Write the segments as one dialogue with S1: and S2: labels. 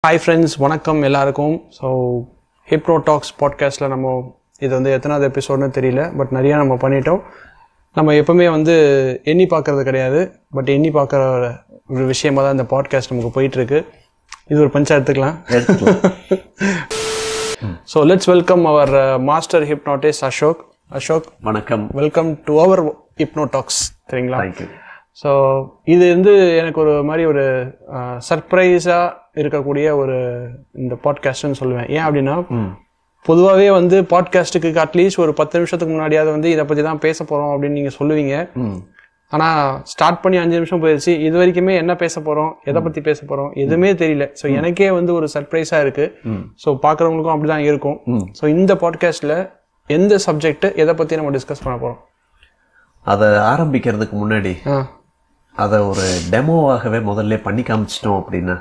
S1: Hi friends, வணக்கம் எல்லாருக்கும். So hypno tax பாட்காஸ்ட்டில் நம்ம இது வந்து எத்தனாவது எபிசோட்னு தெரியல, பட் நிறையா நம்ம பண்ணிட்டோம். நம்ம எப்போவுமே வந்து எண்ணி பார்க்கறது கிடையாது, பட் எண்ணி பார்க்குற ஒரு விஷயமாக தான் இந்த பாட்காஸ்ட் நமக்கு போயிட்டுருக்கு. இது ஒரு பஞ்சா எடுத்துக்கலாம். So let's welcome our master hypnotist Ashok. Ashok,
S2: வணக்கம்.
S1: Welcome to our hypno talks. சரிங்களா?
S2: தேங்க்யூ.
S1: ஸோ இது வந்து எனக்கு ஒரு மாதிரி ஒரு சர்ப்ரைஸாக இருக்கக்கூடிய ஒரு இந்த பாட்காஸ்ட்னு சொல்லுவேன். ஏன் அப்படின்னா, பொதுவாகவே வந்து பாட்காஸ்ட்டுக்கு அட்லீஸ்ட் ஒரு 10 நிமிஷத்துக்கு முன்னாடியாவது வந்து இதை பற்றி தான் பேச போகிறோம் அப்படின்னு நீங்கள் சொல்லுவீங்க. ஆனால் ஸ்டார்ட் பண்ணி 5 நிமிஷம் போயிடுச்சு, இது வரைக்குமே என்ன பேச போகிறோம், எதை பற்றி பேச போகிறோம் எதுவுமே தெரியல. ஸோ எனக்கே வந்து ஒரு சர்ப்ரைஸாக இருக்குது. ஸோ பார்க்குறவங்களுக்கும் அப்படி தான் இருக்கும். ஸோ இந்த பாட்காஸ்ட்டில் எந்த சப்ஜெக்ட் எதை பற்றி நம்ம டிஸ்கஸ் பண்ண போகிறோம்?
S2: அதை ஆரம்பிக்கிறதுக்கு முன்னாடி அதை ஒரு டெமோவாகவே முதல்ல பண்ணி காமிச்சிட்டோம் அப்படின்னா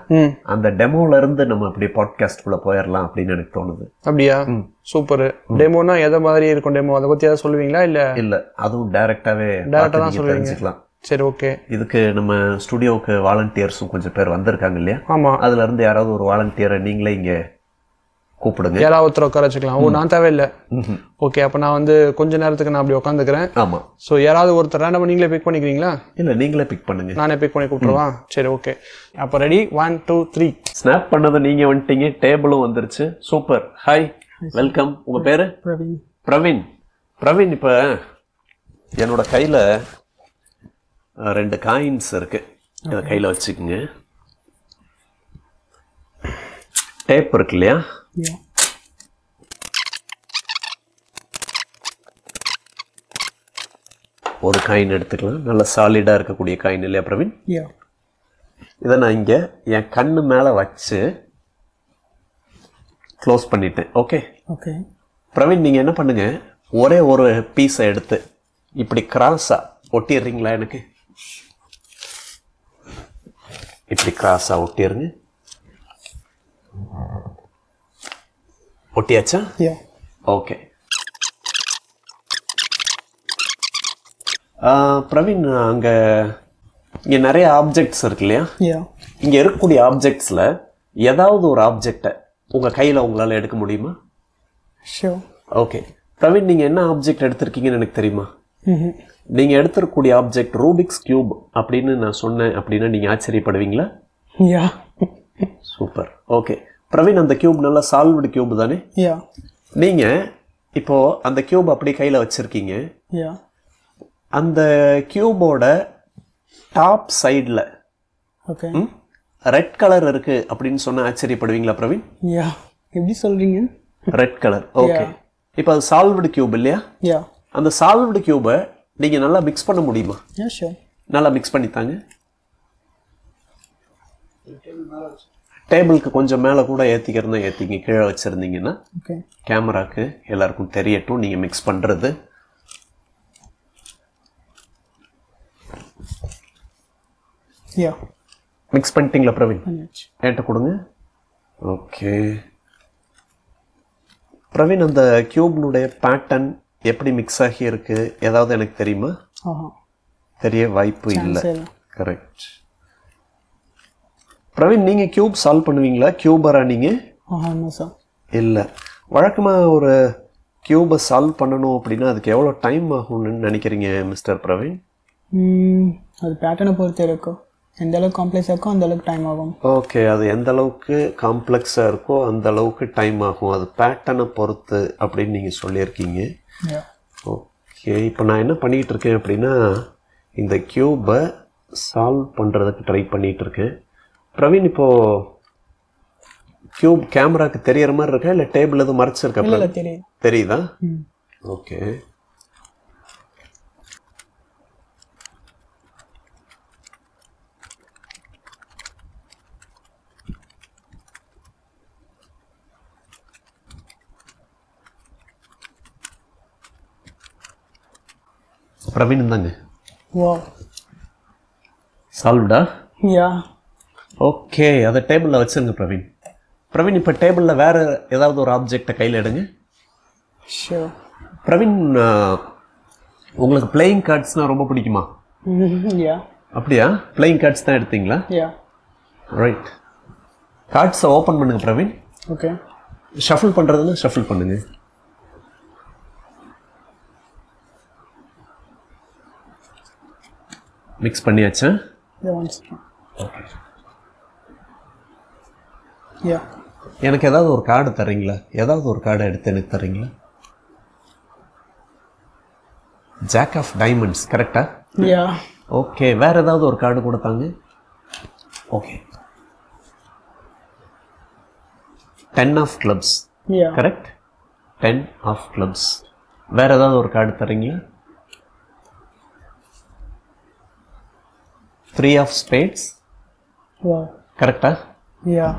S2: அந்த டெமோல இருந்து நம்ம அப்படியே பாட்காஸ்ட்குள்ள போயிடலாம் அப்படின்னு எனக்கு தோணுது.
S1: அப்படியா? சூப்பர். டெமோனா எதை மாதிரி இருக்கும்? டெமோ அதை பத்தி ஏதாவது சொல்லுவீங்களா? இல்ல அதுவும்
S2: டைரக்டா தான் சொல்லுவீங்க.
S1: சரி, ஓகே.
S2: இதுக்கு நம்ம ஸ்டுடியோவுக்கு வாலண்டியர்ஸும் கொஞ்சம் பேர் வந்திருக்காங்க இல்லையா?
S1: ஆமா.
S2: அதுல இருந்து யாராவது ஒரு வாலண்டியரை நீங்களே இங்க கூப்பிடுங்க.
S1: யாராவது ஒருத்தர் உட்கார வச்சுக்கலாம். நான் தேவையில்லை. ஓகே, அப்ப நான் வந்து கொஞ்ச நேரத்துக்கு நான் அப்படி உட்காந்துக்கிறேன்.
S2: ஆமா.
S1: சோ யாராவது ஒருத்தர் ரேண்டமா நீங்களே பிக் பண்ணிக்கிறீங்களா?
S2: இல்ல, நீங்களே பிக் பண்ணுங்க.
S1: நானே பிக் பண்ணி கூப்பிட்டுருவா? சரி, ஓகே. அப்ப ரெடி? 1 2 3.
S2: ஸ்னாப் பண்ணது நீங்க வந்துட்டீங்க. டேபிளும் வந்துருச்சு. சூப்பர். Hi, welcome. உங்க பேரு? பிரவீன். பிரவீன், இப்ப என்னோட கையில 2 காயின்ஸ் இருக்கு. இதை கையில வச்சுக்கோங்க. டேப் இருக்கு இல்லையா? ஒரு காயின் எடுத்துக்கலாம். நல்ல சாலிடா இருக்கக்கூடிய காயின் இல்லையா பிரவீன்? இதை நான் இங்க என் கண்ணு மேல வச்சு க்ளோஸ் பண்ணிட்டேன். ஓகே. பிரவீன், நீங்க என்ன பண்ணுங்க, ஒரே ஒரு பீஸை எடுத்து இப்படி கிராஸா ஒட்டிடுறீங்களா? எனக்கு இப்படி கிராஸா ஒட்டிடுங்க. ஒட்டியாச்சா? ஓகே. பிரவீன், அங்க இங்க நிறைய ஆப்ஜெக்ட்ஸ் இருக்கு இல்லையா? இங்க இருக்கக்கூடிய ஆப்ஜெக்ட்ஸ்ல ஏதாவது ஒரு ஆப்ஜெக்டை உங்க கையில உங்களால எடுக்க முடியுமா? ஓகே. பிரவீன், நீங்க என்ன ஆப்ஜெக்ட் எடுத்திருக்கீங்கன்னு எனக்கு தெரியுமா? நீங்க எடுத்திருக்கக்கூடிய ஆப்ஜெக்ட் ரூபிக்ஸ் கியூப் அப்படின்னு நான் சொன்னேன் அப்படின்னா நீங்க ஆச்சரியப்படுவீங்களா? சூப்பர். ஓகே. பிரவீன், அந்த கியூப் நல்ல சால்வ்டு கியூப் தானே? நீங்க இப்போ அந்த கியூப் அப்படி கையில வச்சிருக்கீங்க. அந்த கியூபோட டாப் சைடுல ரெட் கலர் இருக்கு அப்படின்னு சொன்னா ஆச்சரியப்படுவீங்களா பிரவீன்?
S1: எப்படி சொல்றீங்க?
S2: Red colour. ஓகே. இப்போ அது சால்வ்டு கியூப் இல்லையா? அந்த சால்வ்டு கியூபை நீங்க நல்லா மிக்ஸ் பண்ண முடியுமா? நல்லா மிக்ஸ் பண்ணித்தாங்க. டேபிளுக்கு கொஞ்சம் மேலே கூட ஏற்றிக்கிறதா ஏற்றிங்க. கீழே வச்சுருந்தீங்கன்னா கேமராக்கு எல்லாருக்கும் தெரியட்டும் நீங்கள் மிக்ஸ் பண்ணுறது. மிக்ஸ் பண்ணிட்டீங்களா பிரவீன்? என்கிட்ட கொடுங்க. ஓகே. பிரவீன், அந்த கியூப்னுடைய பேட்டர்ன் எப்படி மிக்ஸ் ஆகி இருக்கு ஏதாவது எனக்கு தெரியுமா? தெரிய வாய்ப்பு இல்லை. கரெக்ட். பிரவீன், நீங்க கியூப் சால்வ் பண்ணுவீங்களா? கியூபரா நீங்க? இல்ல. வழக்கமா ஒரு கியூபை சால்வ் பண்ணணும் அப்படின்னா அதுக்கு எவ்வளவு டைம் ஆகும்னு நினைக்கிறீங்க மிஸ்டர் பிரவீன்?
S3: அது பேட்டர்னை பொறுத்து இருக்கும். எந்த அளவுக்கு காம்ப்ளெக்ஸாக இருக்கோ அந்த அளவுக்கு டைம் ஆகும்.
S2: ஓகே. அது எந்த அளவுக்கு காம்ப்ளெக்ஸாக இருக்கோ அந்த அளவுக்கு டைம் ஆகும். அது பேட்டர்னை பொறுத்து அப்படின்னு நீங்கள் சொல்லியிருக்கீங்க. ஓகே. இப்போ நான் என்ன பண்ணிகிட்டு இருக்கேன் அப்படின்னா இந்த கியூபை சால்வ் பண்ணுறதுக்கு ட்ரை பண்ணிகிட்டு இருக்கேன். பிரவீன், இப்போ கியூப் கேமராக்கு தெரியற மாதிரி இருக்கா இல்லை டேபிள் எதுவும் மறைச்சிருக்கா? தெரியுதா? ஓகே. பிரவீன் தாங்க. சால்வ்டா? ஓகே. அதை டேபிளில் வச்சுருங்க பிரவீன். பிரவீன், இப்போ டேபிளில் வேறு ஏதாவது ஒரு ஆப்ஜெக்டை கையில் எடுங்க. பிரவீன், உங்களுக்கு பிளேயிங் கார்ட்ஸ்னால் ரொம்ப பிடிக்குமா? அப்படியா? பிளேயிங் கார்ட்ஸ் தான் எடுத்தீங்களா? ரைட். கார்ட்ஸை ஓப்பன் பண்ணுங்க பிரவீன்.
S3: ஓகே.
S2: ஷஃபிள் பண்ணுறதுன்னா ஷஃபிள் பண்ணுங்க. மிக்ஸ் பண்ணியாச்சா?
S3: ஓகே. யா.
S2: எனக்கு ஏதாவது ஒரு கார்டு தர்றீங்களா? ஏதாவது ஒரு கார்டை எடுத்து எனக்கு தர்றீங்களா? ஜாக் ஆஃப் டைமண்ட்ஸ் கரெக்டா?
S3: யா.
S2: ஓகே, வேற ஏதாவது ஒரு கார்டு கொடுத்தாங்க. Okay, 10 of clubs.
S3: Yeah.
S2: Correct, 10 of clubs. வேற ஏதாவது ஒரு கார்டு தர்றீங்களா? 3 of spades.
S3: வா.
S2: கரெக்டா?
S3: யா.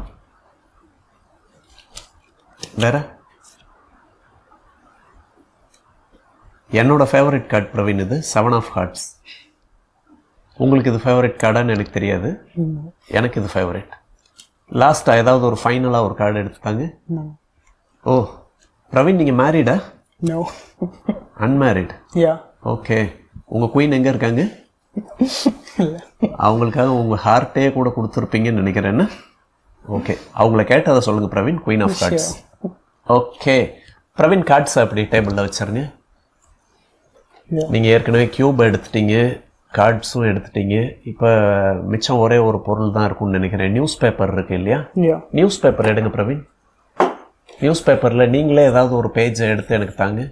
S2: வேற என்னோட ஃபேவரட் கார்டு பிரவீன் இது 7 ஆஃப் ஹார்ட்ஸ். உங்களுக்கு இது ஃபேவரட் கார்டான்னு எனக்கு தெரியாது, எனக்கு இது ஃபேவரட். லாஸ்ட்டாக ஏதாவது ஒரு ஃபைனலாக ஒரு கார்டு எடுத்துட்டாங்க. ஓ பிரவீன், நீங்கள் மேரீடா?
S3: நோ.
S2: அன்மேரிட்.
S3: யா.
S2: ஓகே, உங்கள் குயின் எங்கே இருக்காங்க? அவங்களுக்காக உங்கள் ஹார்ட்டே கூட கொடுத்துருப்பீங்கன்னு நினைக்கிறேன்னு. ஓகே, அவங்கள கேட்டதை சொல்லுங்கள் Praveen. Queen of cards. Okay Praveen, cards அப்படி டேபிளில் வச்சுருங்க. நீங்கள் ஏற்கனவே கியூப் எடுத்துட்டீங்க, கார்ட்ஸும் எடுத்துட்டீங்க. இப்போ மிச்சம் ஒரே ஒரு பொருள் தான் இருக்கும்னு நினைக்கிறேன். நியூஸ் பேப்பர் இருக்கு இல்லையா? நியூஸ் பேப்பர் எடுங்க பிரவீன். நியூஸ் பேப்பரில் நீங்களே ஏதாவது ஒரு பேஜை எடுத்து எனக்கு தாங்க.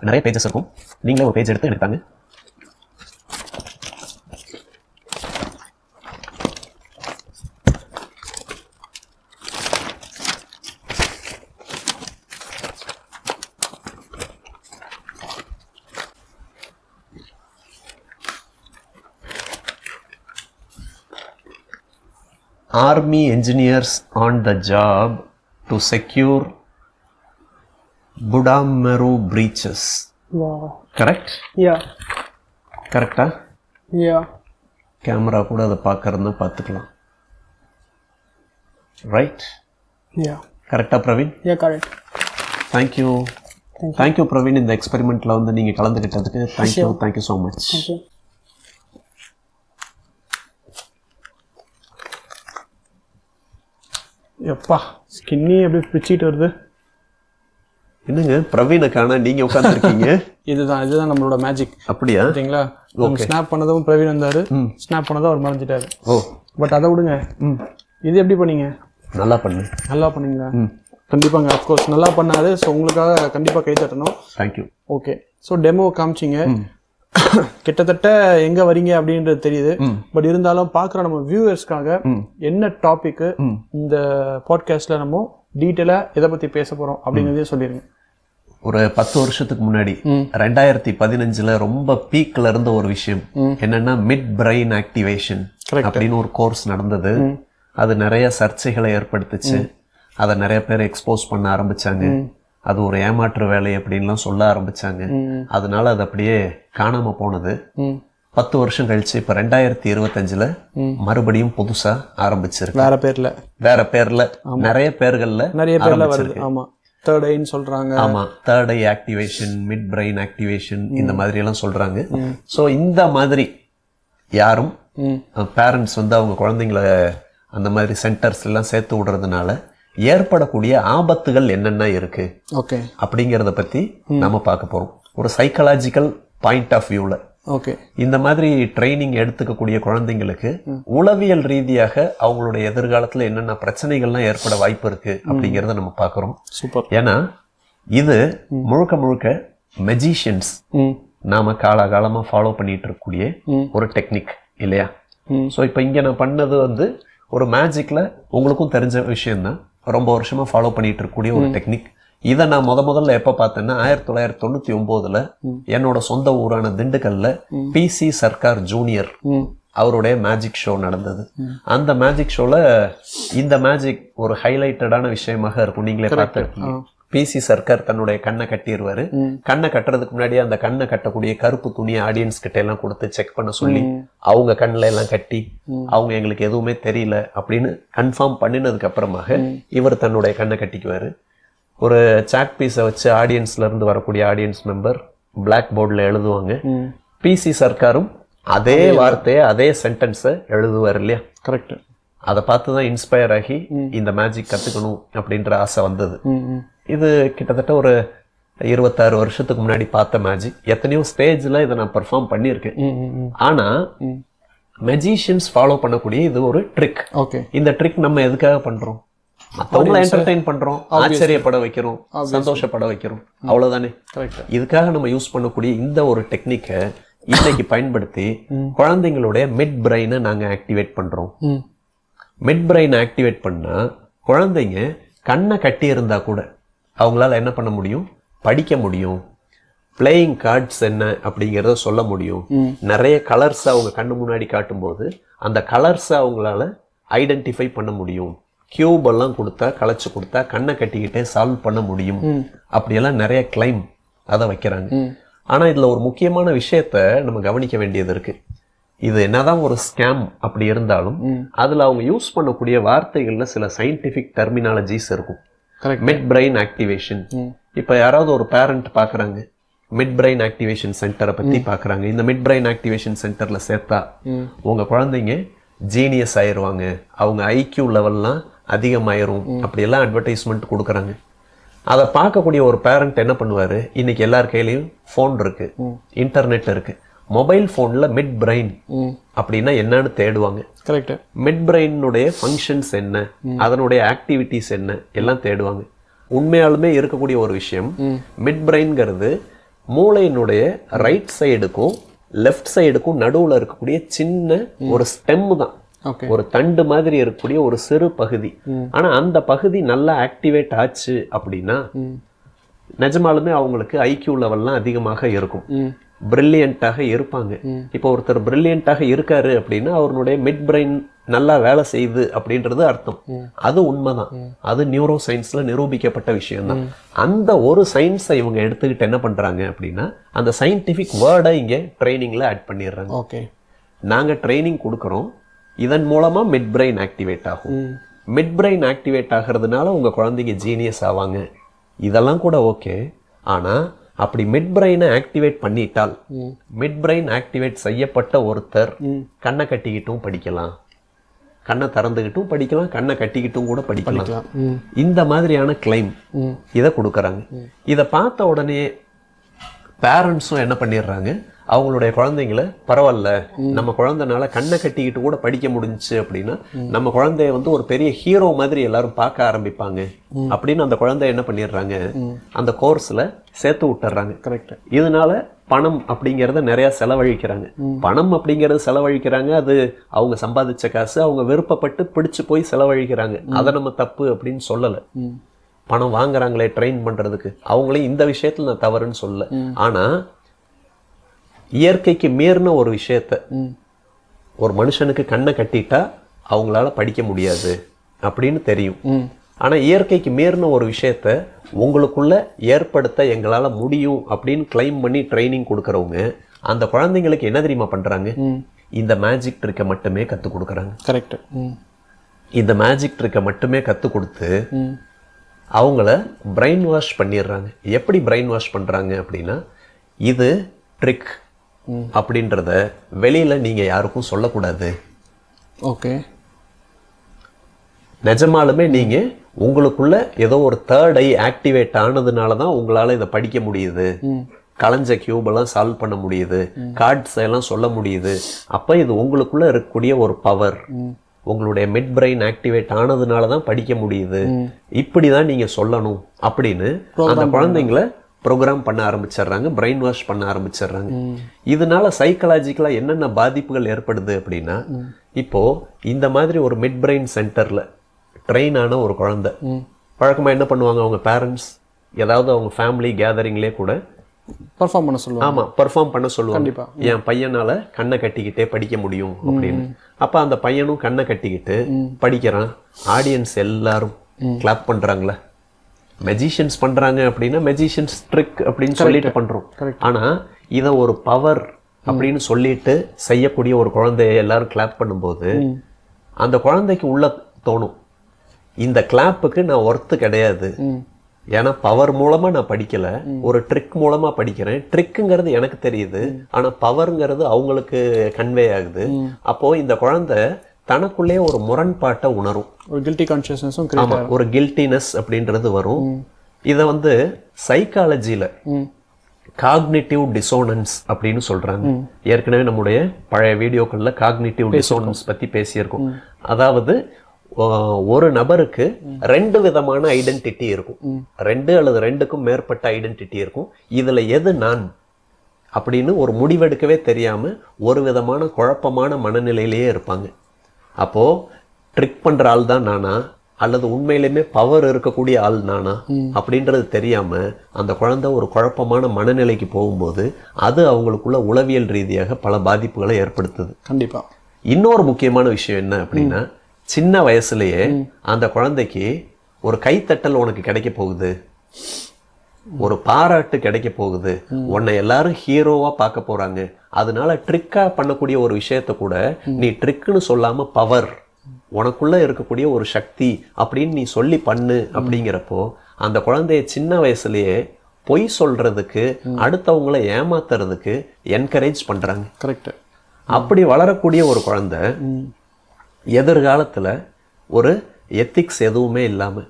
S2: நிறைய பேஜஸ் இருக்கும், நீங்களே ஒரு பேஜ் எடுத்து எனக்கு தாங்க. Army engineers on the job to secure Budamaru breaches.
S3: Wow.
S2: Correct?
S3: Yeah.
S2: Correcta?
S3: Yeah.
S2: Camera கூட அதை பார்க்கறதுனா பார்த்துக்கலாம். Right?
S3: Yeah.
S2: கரெக்டா Praveen?
S3: Yeah, correct.
S2: Thank you. Thank you Praveen, இந்த எக்ஸ்பெரிமெண்ட்ல வந்து நீங்க கலந்துக்கிட்டதுக்கு. Thank you so much.
S3: Thank you.
S1: எப்பா ஸ்கின்னி அப்படியே பிரிச்சிட்டு வருது.
S2: என்னங்க பிரவீனை காண நீங்க உட்காந்துருக்கீங்க?
S1: இதுதான் நம்மளோட மேஜிக்.
S2: அப்படியா?
S1: சரிங்களா? ஸ்னாப் பண்ணதும் பிரவீன் வந்தாரு, ஸ்னாப் பண்ணதும் அவர் மறைஞ்சிட்டாரு.
S2: ஓ
S1: பட் அதை விடுங்க, இது எப்படி பண்ணீங்க?
S2: நல்லா பண்ணீங்களா?
S1: கண்டிப்பாங்க, அஃப்கோர்ஸ் நல்லா பண்ணாரு. ஸோ உங்களுக்காக கண்டிப்பாக கை தட்டணும்.
S2: தேங்க்யூ.
S1: ஓகே, ஸோ டெமோ காமிச்சிங்க, கிட்டத்தட்ட எங்க வரீங்க அப்படின்றது தெரியுது. பட் இருந்தாலும் பாக்குற நம்ம வியூவர்ஸ்க்காக என்ன டாபிக் இந்த பாட்காஸ்ட்ல நம்ம டீட்டெயிலா எதை பத்தி பேச போறோம் அப்படிங்கறதையும் சொல்லிருங்க.
S2: ஒரு 10 வருஷத்துக்கு முன்னாடி 2015 ரொம்ப பீக்ல இருந்த ஒரு விஷயம் என்னன்னா மிட் பிரெயின் ஆக்டிவேஷன் அப்படின்னு ஒரு கோர்ஸ் நடந்தது. அது நிறைய சர்ச்சைகளை ஏற்படுத்துச்சு. அதை நிறைய பேர் எக்ஸ்போஸ் பண்ண ஆரம்பிச்சாங்க. அது ஒரு ஏமாற்று வேலை அப்படின்லாம் சொல்ல ஆரம்பிச்சாங்க. அதனால அது அப்படியே காணாம போனது. 10 வருஷம் கழிச்சு இப்ப 2025 மறுபடியும் புதுசா ஆரம்பிச்சிருக்கு. வேற பேர்ல நிறைய பேர்ல
S1: வருது. ஆமா, தேர்ட் ஐன்னு சொல்றாங்க.
S2: ஆமா, தேர்ட் ஐ ஆக்டிவேஷன், மிட் பிரெயின் ஆக்டிவேஷன், இந்த மாதிரி எல்லாம் சொல்றாங்க. சோ இந்த மாதிரி யாரும் பேரண்ட்ஸ் வந்து அவங்க குழந்தைங்களை அந்த மாதிரி சென்டர்ஸ் எல்லாம் சேர்த்து விடுறதுனால ஏற்படக்கூடிய ஆபத்துகள் என்னென்ன இருக்கு அப்படிங்கறத பத்தி நாம பார்க்க போறோம். ஒரு சைக்காலஜிக்கல் பாயிண்ட் ஆஃப் வியூல இந்த மாதிரி ட்ரைனிங் எடுத்துக்கக்கூடிய குழந்தைங்களுக்கு உளவியல் ரீதியாக அவங்களுடைய எதிர்காலத்துல என்னென்ன பிரச்சனைகள்லாம் ஏற்பட வாய்ப்பு இருக்கு அப்படிங்கறத நம்ம பாக்குறோம். ஏன்னா இது முழுக்க முழுக்க மெஜிஷியன்ஸ் நாம காலகாலமா ஃபாலோ பண்ணிட்டு இருக்கக்கூடிய ஒரு டெக்னிக் இல்லையா? சோ இப்ப இங்க நான் பண்ணது வந்து ஒரு மேஜிக்ல உங்களுக்கும் தெரிஞ்ச விஷயம் தான், ரொம்ப வருஷமா ஃபாலோ பண்ணிட்டு இருக்கக்கூடிய ஒரு டெக்னிக். இதை நான் முதல்ல எப்ப பார்த்தேன்னா 1999 என்னோட சொந்த ஊரான திண்டுக்கல்ல PC சர்க்கார் ஜூனியர் அவருடைய மேஜிக் ஷோ நடந்தது. அந்த மேஜிக் ஷோல இந்த மேஜிக் ஒரு ஹைலைட்டடான விஷயமாக இருக்கும். நீங்களே பார்த்திருக்கீங்க. PC சர்க்கார் தன்னுடைய கண்ணை கட்டிடுவாரு. கண்ணை கட்டுறதுக்கு முன்னாடி அந்த கண்ணை கட்டக்கூடிய கருப்பு துணியை ஆடியன்ஸ் கிட்ட எல்லாம் கொடுத்து செக் பண்ண சொல்லி அவங்க கண்ணில எல்லாம் கட்டி அவங்க எங்களுக்கு எதுவுமே தெரியல அப்படின்னு கன்ஃபார்ம் பண்ணினதுக்கு அப்புறமாக இவர் தன்னுடைய கண்ணை கட்டிக்குவாரு. ஒரு சாக் பீஸை வச்சு ஆடியன்ஸ்ல இருந்து வரக்கூடிய ஆடியன்ஸ் மெம்பர் பிளாக் போர்டில் எழுதுவாங்க. PC சர்க்காரும் அதே வார்த்தையை அதே சென்டென்ஸை எழுதுவார் இல்லையா?
S1: கரெக்ட்.
S2: அதை பார்த்து தான் இன்ஸ்பயர் ஆகி இந்த மேஜிக் கத்துக்கணும் அப்படின்ற ஆசை வந்தது. இது கிட்டத்தட்ட ஒரு 26 வருஷத்துக்கு முன்னாடி பார்த்த மேஜிக். எத்தனையோ ஸ்டேஜ்ல இதை நான் பெர்ஃபார்ம் பண்ணியிருக்கேன். ஆனா மெஜிஷியன்ஸ் ஃபாலோ பண்ணக்கூடிய இது ஒரு ட்ரிக். இந்த ட்ரிக் நம்ம எதுக்காக பண்றோம்? மற்றவங்களை என்டர்டெயின் பண்றோம், ஆச்சரியப்பட வைக்கிறோம், சந்தோஷப்பட வைக்கிறோம், அவ்வளவுதானே. இதுக்காக நம்ம யூஸ் பண்ணக்கூடிய இந்த ஒரு டெக்னிக்கை இன்னைக்கு பயன்படுத்தி குழந்தைங்களுடைய மிட் பிரெயினை நாங்க ஆக்டிவேட் பண்றோம். மிட் பிரெயின் ஆக்டிவேட் பண்ணா குழந்தைங்க கண்ணை கட்டி இருந்தா கூட அவங்களால என்ன பண்ண முடியும்? படிக்க முடியும். பிளேயிங் கார்ட்ஸ் என்ன அப்படிங்கறத சொல்ல முடியும். நிறைய கலர்ஸ் அவங்க கண்ணு முன்னாடி காட்டும்போது அந்த கலர்ஸ் அவங்களால ஐடென்டிஃபை பண்ண முடியும். கியூப் எல்லாம் கொடுத்தா, களைச்சு கொடுத்தா கண்ணை கட்டிக்கிட்டே சால்வ் பண்ண முடியும். அப்படியெல்லாம் நிறைய கிளைம் அதை வைக்கிறாங்க. ஆனா இதுல ஒரு முக்கியமான விஷயத்த நம்ம கவனிக்க வேண்டியது இருக்கு. இது என்னதான் ஒரு ஸ்கேம் அப்படி இருந்தாலும் அதுல அவங்க யூஸ் பண்ணக்கூடிய வார்த்தைகள்ல சில சயின்டிபிக் டெர்மினாலஜிஸ் இருக்கும். Mid brain activation. இப்ப யாராவது ஒரு பேரண்ட் பாக்குறாங்க, மிட் பிரெயின் ஆக்டிவேஷன் சென்டரை பத்தி பாக்குறாங்க. இந்த மிட் பிரெயின் ஆக்டிவேஷன் சென்டர்ல சேர்த்தா உங்க குழந்தைங்க ஜீனியஸ் ஆயிருவாங்க, அவங்க ஐக்யூ லெவல்லாம் அதிகமாயிரும், அப்படி எல்லாம் அட்வர்டைஸ்மெண்ட் கொடுக்குறாங்க. அதை பார்க்கக்கூடிய ஒரு பேரண்ட் என்ன பண்ணுவாரு? இன்னைக்கு எல்லார் கையிலயும் போன் இருக்கு, இன்டர்நெட் இருக்கு. மொபைல் போன்ல மிட் பிரெயின் அப்படின்னா என்னன்னு தேடுவாங்க. மிட் பிரெயினுடைய ஃபங்க்ஷன்ஸ் என்ன, அதனுடைய ஆக்டிவிட்டிஸ் என்ன எல்லாம் தேடுவாங்க. உண்மையாலுமே இருக்கக்கூடிய ஒரு விஷயம், மிட் பிரெயின்ங்கிறது மூளையினுடைய ரைட் சைடுக்கும் லெஃப்ட் சைடுக்கும் நடுவுல இருக்கக்கூடிய சின்ன ஒரு ஸ்டெம் தான். ஒரு தண்டு மாதிரி இருக்கக்கூடிய ஒரு சிறு பகுதி. ஆனா அந்த பகுதி நல்லா ஆக்டிவேட் ஆச்சு அப்படின்னா நிஜமாலுமே அவங்களுக்கு ஐக்யூ லெவல்லாம் அதிகமாக இருக்கும், பிரில்லியண்டாக இருப்பாங்க. இப்போ ஒருத்தர் பிரில்லியண்டாக இருக்காரு அப்படின்னா அவருடைய மிட் பிரெயின் நல்லா வேலை செய்யுது அப்படின்றது அர்த்தம். அது உண்மைதான், அது நியூரோ சயின்ஸ்ல நிரூபிக்கப்பட்ட விஷயம் தான். அந்த ஒரு சயின்ஸை இவங்க எடுத்துக்கிட்டு என்ன பண்றாங்க அப்படின்னா அந்த சயின்டிபிக் வேர்டை இங்க ட்ரைனிங்ல ஆட் பண்ணிடுறாங்க. நாங்க ட்ரைனிங் கொடுக்கறோம், இதன் மூலமா மிட் பிரெயின் ஆக்டிவேட் ஆகும். மிட் பிரெயின் ஆக்டிவேட் ஆகிறதுனால உங்க குழந்தைங்க ஜீனியஸ் ஆவாங்க. இதெல்லாம் கூட ஓகே. ஆனா அப்படி மிட் பிரெயினை ஆக்டிவேட் பண்ணிட்டால், மிட் பிரெயின் ஆக்டிவேட் செய்யப்பட்ட ஒருத்தர் கண்ணை கட்டிக்கிட்டும் படிக்கலாம், கண்ணை திறந்துகிட்டும் படிக்கலாம், கண்ணை கட்டிக்கிட்டும் கூட படிக்கலாம். இந்த மாதிரியான கிளைம் இதை கொடுக்கறாங்க. இதை பார்த்த உடனே பேரண்ட்ஸும் என்ன பண்ணிடுறாங்க, அவங்களுடைய குழந்தைங்களை பரவாயில்ல, நம்ம குழந்தைனால கண்ணை கட்டிக்கிட்டு கூட படிக்க முடிஞ்சுச்சு அப்படின்னா நம்ம குழந்தைய வந்து ஒரு பெரிய ஹீரோ மாதிரி எல்லாரும் பார்க்க ஆரம்பிப்பாங்க அப்படின்னு அந்த குழந்தைய என்ன பண்ணிடுறாங்க, அந்த கோர்ஸ்ல சேர்த்து விட்டுறாங்க. இதனால பணம் அப்படிங்கறத நிறைய செலவழிக்கிறாங்க. பணம் அப்படிங்கறது செலவழிக்கிறாங்க, அது அவங்க சம்பாதிச்ச காசு, அவங்க விருப்பப்பட்டு பிடிச்சு போய் செலவழிக்கிறாங்க. அதை நம்ம தப்பு அப்படின்னு சொல்லல. பணம் வாங்குறாங்களே ட்ரெயின் பண்றதுக்கு, அவங்களே இந்த விஷயத்துல நான் தவறுன்னு சொல்லல. ஆனா இயற்கைக்கு மீறின ஒரு விஷயத்த ஒரு மனுஷனுக்கு கண்ணை கட்டிட்டா அவங்களால படிக்க முடியாது அப்படின்னு தெரியும். ஆனா இயற்கைக்கு மீறின ஒரு விஷயத்த உங்களுக்குள்ள ஏற்படுத்த எங்களால முடியும் அப்படின்னு கிளைம் பண்ணி ட்ரைனிங் கொடுக்கறவங்க அந்த குழந்தைங்களுக்கு என்ன தெரியுமா பண்றாங்க, இந்த மேஜிக் ட்ரிக்கை மட்டுமே கத்து கொடுக்கறாங்க. இந்த மேஜிக் ட்ரிக்கை மட்டுமே கத்து கொடுத்து அவங்கள பிரெயின் வாஷ் பண்ணிடுறாங்க. எப்படி பிரெயின் வாஷ் பண்றாங்க அப்படின்னா, இது ட்ரிக் அப்படின்றத வெளியில நீங்க யாருக்கும் சொல்லக்கூடாது. நிஜமாலுமே நீங்க உங்களுக்குள்ள ஏதோ ஒரு தேர்ட் ஐ ஆக்டிவேட் ஆனதுனாலதான் உங்களால இதை படிக்க முடியுது, கலைஞ்ச கியூப் எல்லாம் சால்வ் பண்ண முடியுது, கார்ட்ஸ் எல்லாம் சொல்ல முடியுது. அப்ப இது உங்களுக்குள்ள இருக்கக்கூடிய ஒரு பவர், உங்களுடைய மிட் பிரெயின் ஆக்டிவேட் ஆனதுனாலதான் படிக்க முடியுது, இப்படிதான் நீங்க சொல்லணும் அப்படின்னு அந்த குழந்தைங்களை ப்ரோக்ராம் பண்ண ஆரம்பிச்சிடுறாங்க, பிரெயின் வாஷ் பண்ண ஆரம்பிச்சிடுறாங்க. இதனால சைக்கலாஜிக்கலா என்னென்ன பாதிப்புகள் ஏற்படுது அப்படின்னா, இப்போ இந்த மாதிரி ஒரு மிட் பிரெயின் சென்டர்ல ட்ரெயின் ஆன ஒரு குழந்தை வழக்கமா என்ன பண்ணுவாங்க, அவங்க பேரண்ட்ஸ் ஏதாவது அவங்க ஃபேமிலி கேதரிங்லேயே கூட
S1: பெர்ஃபார்ம் பண்ண சொல்லுவாங்க.
S2: ஆமா, பெர்ஃபார்ம் பண்ண சொல்லுவாங்க. என் பையனால கண்ணை கட்டிக்கிட்டே படிக்க முடியும் அப்படின்னு. அப்ப அந்த பையனும் கண்ணை கட்டிக்கிட்டு படிக்கிறான். ஆடியன்ஸ் எல்லாரும் கிளாப் பண்றாங்களே. மெஜிஷியன்ஸ் பண்றாங்க அப்படின்னா மெஜிஷியன்ஸ் ட்ரிக் அப்படின்னு சொல்லிட்டு பண்றோம். ஆனா இத ஒரு பவர் அப்படின்னு சொல்லிட்டு செய்யக்கூடிய ஒரு குழந்தைய எல்லாரும் கிளாப் பண்ணும்போது அந்த குழந்தைக்கு உள்ள தோணும், இந்த கிளாப்புக்கு நான் ஒர்த்து கிடையாது. ஏன்னா பவர் மூலமா நான் படிக்கல, ஒரு ட்ரிக் மூலமா படிக்கிறேன். ட்ரிக்குங்கிறது எனக்கு தெரியுது, ஆனா பவர்ங்கிறது அவங்களுக்கு கன்வே ஆகுது. அப்போ இந்த குழந்தை தனக்குள்ளே ஒரு முரண்பாட்டை உணரும்.
S1: ஒரு கில்ட்டி கான்ஷியஸ்னஸும்
S2: ஆமா, ஒரு கில்ட்டினஸ் அப்படின்றது வரும். இதை வந்து சைக்காலஜியில காக்னிட்டிவ் டிசோனன்ஸ் அப்படின்னு சொல்றாங்க. ஏற்கனவே நம்முடைய பழைய வீடியோக்கள்ல காக்னிட்டிவ் டிசோனன்ஸ் பத்தி பேசியிருக்கோம். அதாவது ஒரு நபருக்கு 2 விதமான ஐடென்டிட்டி இருக்கும், 2 அல்லது 2க்கும் மேற்பட்ட ஐடென்டிட்டி இருக்கும். இதுல எது நான் அப்படின்னு ஒரு முடிவெடுக்கவே தெரியாம ஒரு விதமான குழப்பமான மனநிலையிலேயே இருப்பாங்க. அப்போ ட்ரிக் பண்ற ஆள் தான் நானா அல்லது உண்மையிலுமே பவர் இருக்கக்கூடிய ஆள் நானா அப்படின்றது தெரியாம அந்த குழந்தை ஒரு குழப்பமான மனநிலைக்கு போகும்போது அது அவங்களுக்குள்ள உளவியல் ரீதியாக பல பாதிப்புகளை ஏற்படுத்துது.
S1: கண்டிப்பா.
S2: இன்னொரு முக்கியமான விஷயம் என்ன அப்படின்னா, சின்ன வயசுலயே அந்த குழந்தைக்கு ஒரு கைத்தட்டல் உனக்கு கிடைக்க போகுது, ஒரு பாராட்டு கிடைக்க போகுது, உன்னை எல்லாரும் ஹீரோவா பார்க்க போறாங்க, அதனால ட்ரிக்கா பண்ணக்கூடிய ஒரு விஷயத்த கூட நீ ட்ரிக்குன்னு சொல்லாம பவர், உனக்குள்ள இருக்கக்கூடிய ஒரு சக்தி அப்படின்னு நீ சொல்லி பண்ணு அப்படிங்கிறப்போ அந்த குழந்தைய சின்ன வயசுலயே பொய் சொல்றதுக்கு அடுத்தவங்களை ஏமாத்துறதுக்கு என்கரேஜ் பண்றாங்க.
S1: கரெக்ட்.
S2: அப்படி வளரக்கூடிய ஒரு குழந்தை எதிர்காலத்துல ஒரு எத்திக்ஸ் எதுவுமே இல்லாம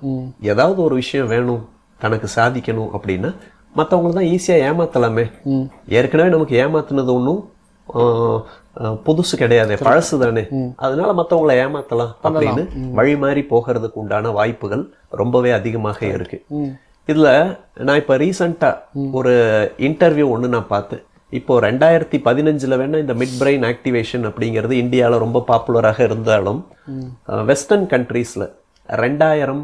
S2: ஏதாவது ஒரு விஷயம் வேணும், தனக்கு சாதிக்கணும் அப்படின்னா மற்றவங்களை தான் ஈஸியா ஏமாத்தலாமே. ஏற்கனவே நமக்கு ஏமாத்துனது ஒன்றும் புதுசு கிடையாது, பழசு தானே, அதனால மற்றவங்களை ஏமாத்தலாம் அப்படின்னு வழி மாறி போகிறதுக்கு உண்டான வாய்ப்புகள் ரொம்பவே அதிகமாக இருக்கு. இதுல நான் இப்ப ரீசெண்டா ஒரு இன்டர்வியூ ஒண்ணு நான் பார்த்தேன். இப்போ 2015 வேணா இந்த மிட் பிரெயின் ஆக்டிவேஷன் அப்படிங்கிறது இந்தியாவில ரொம்ப பாப்புலராக இருந்தாலும் வெஸ்டர்ன் கண்ட்ரீஸ்ல 2000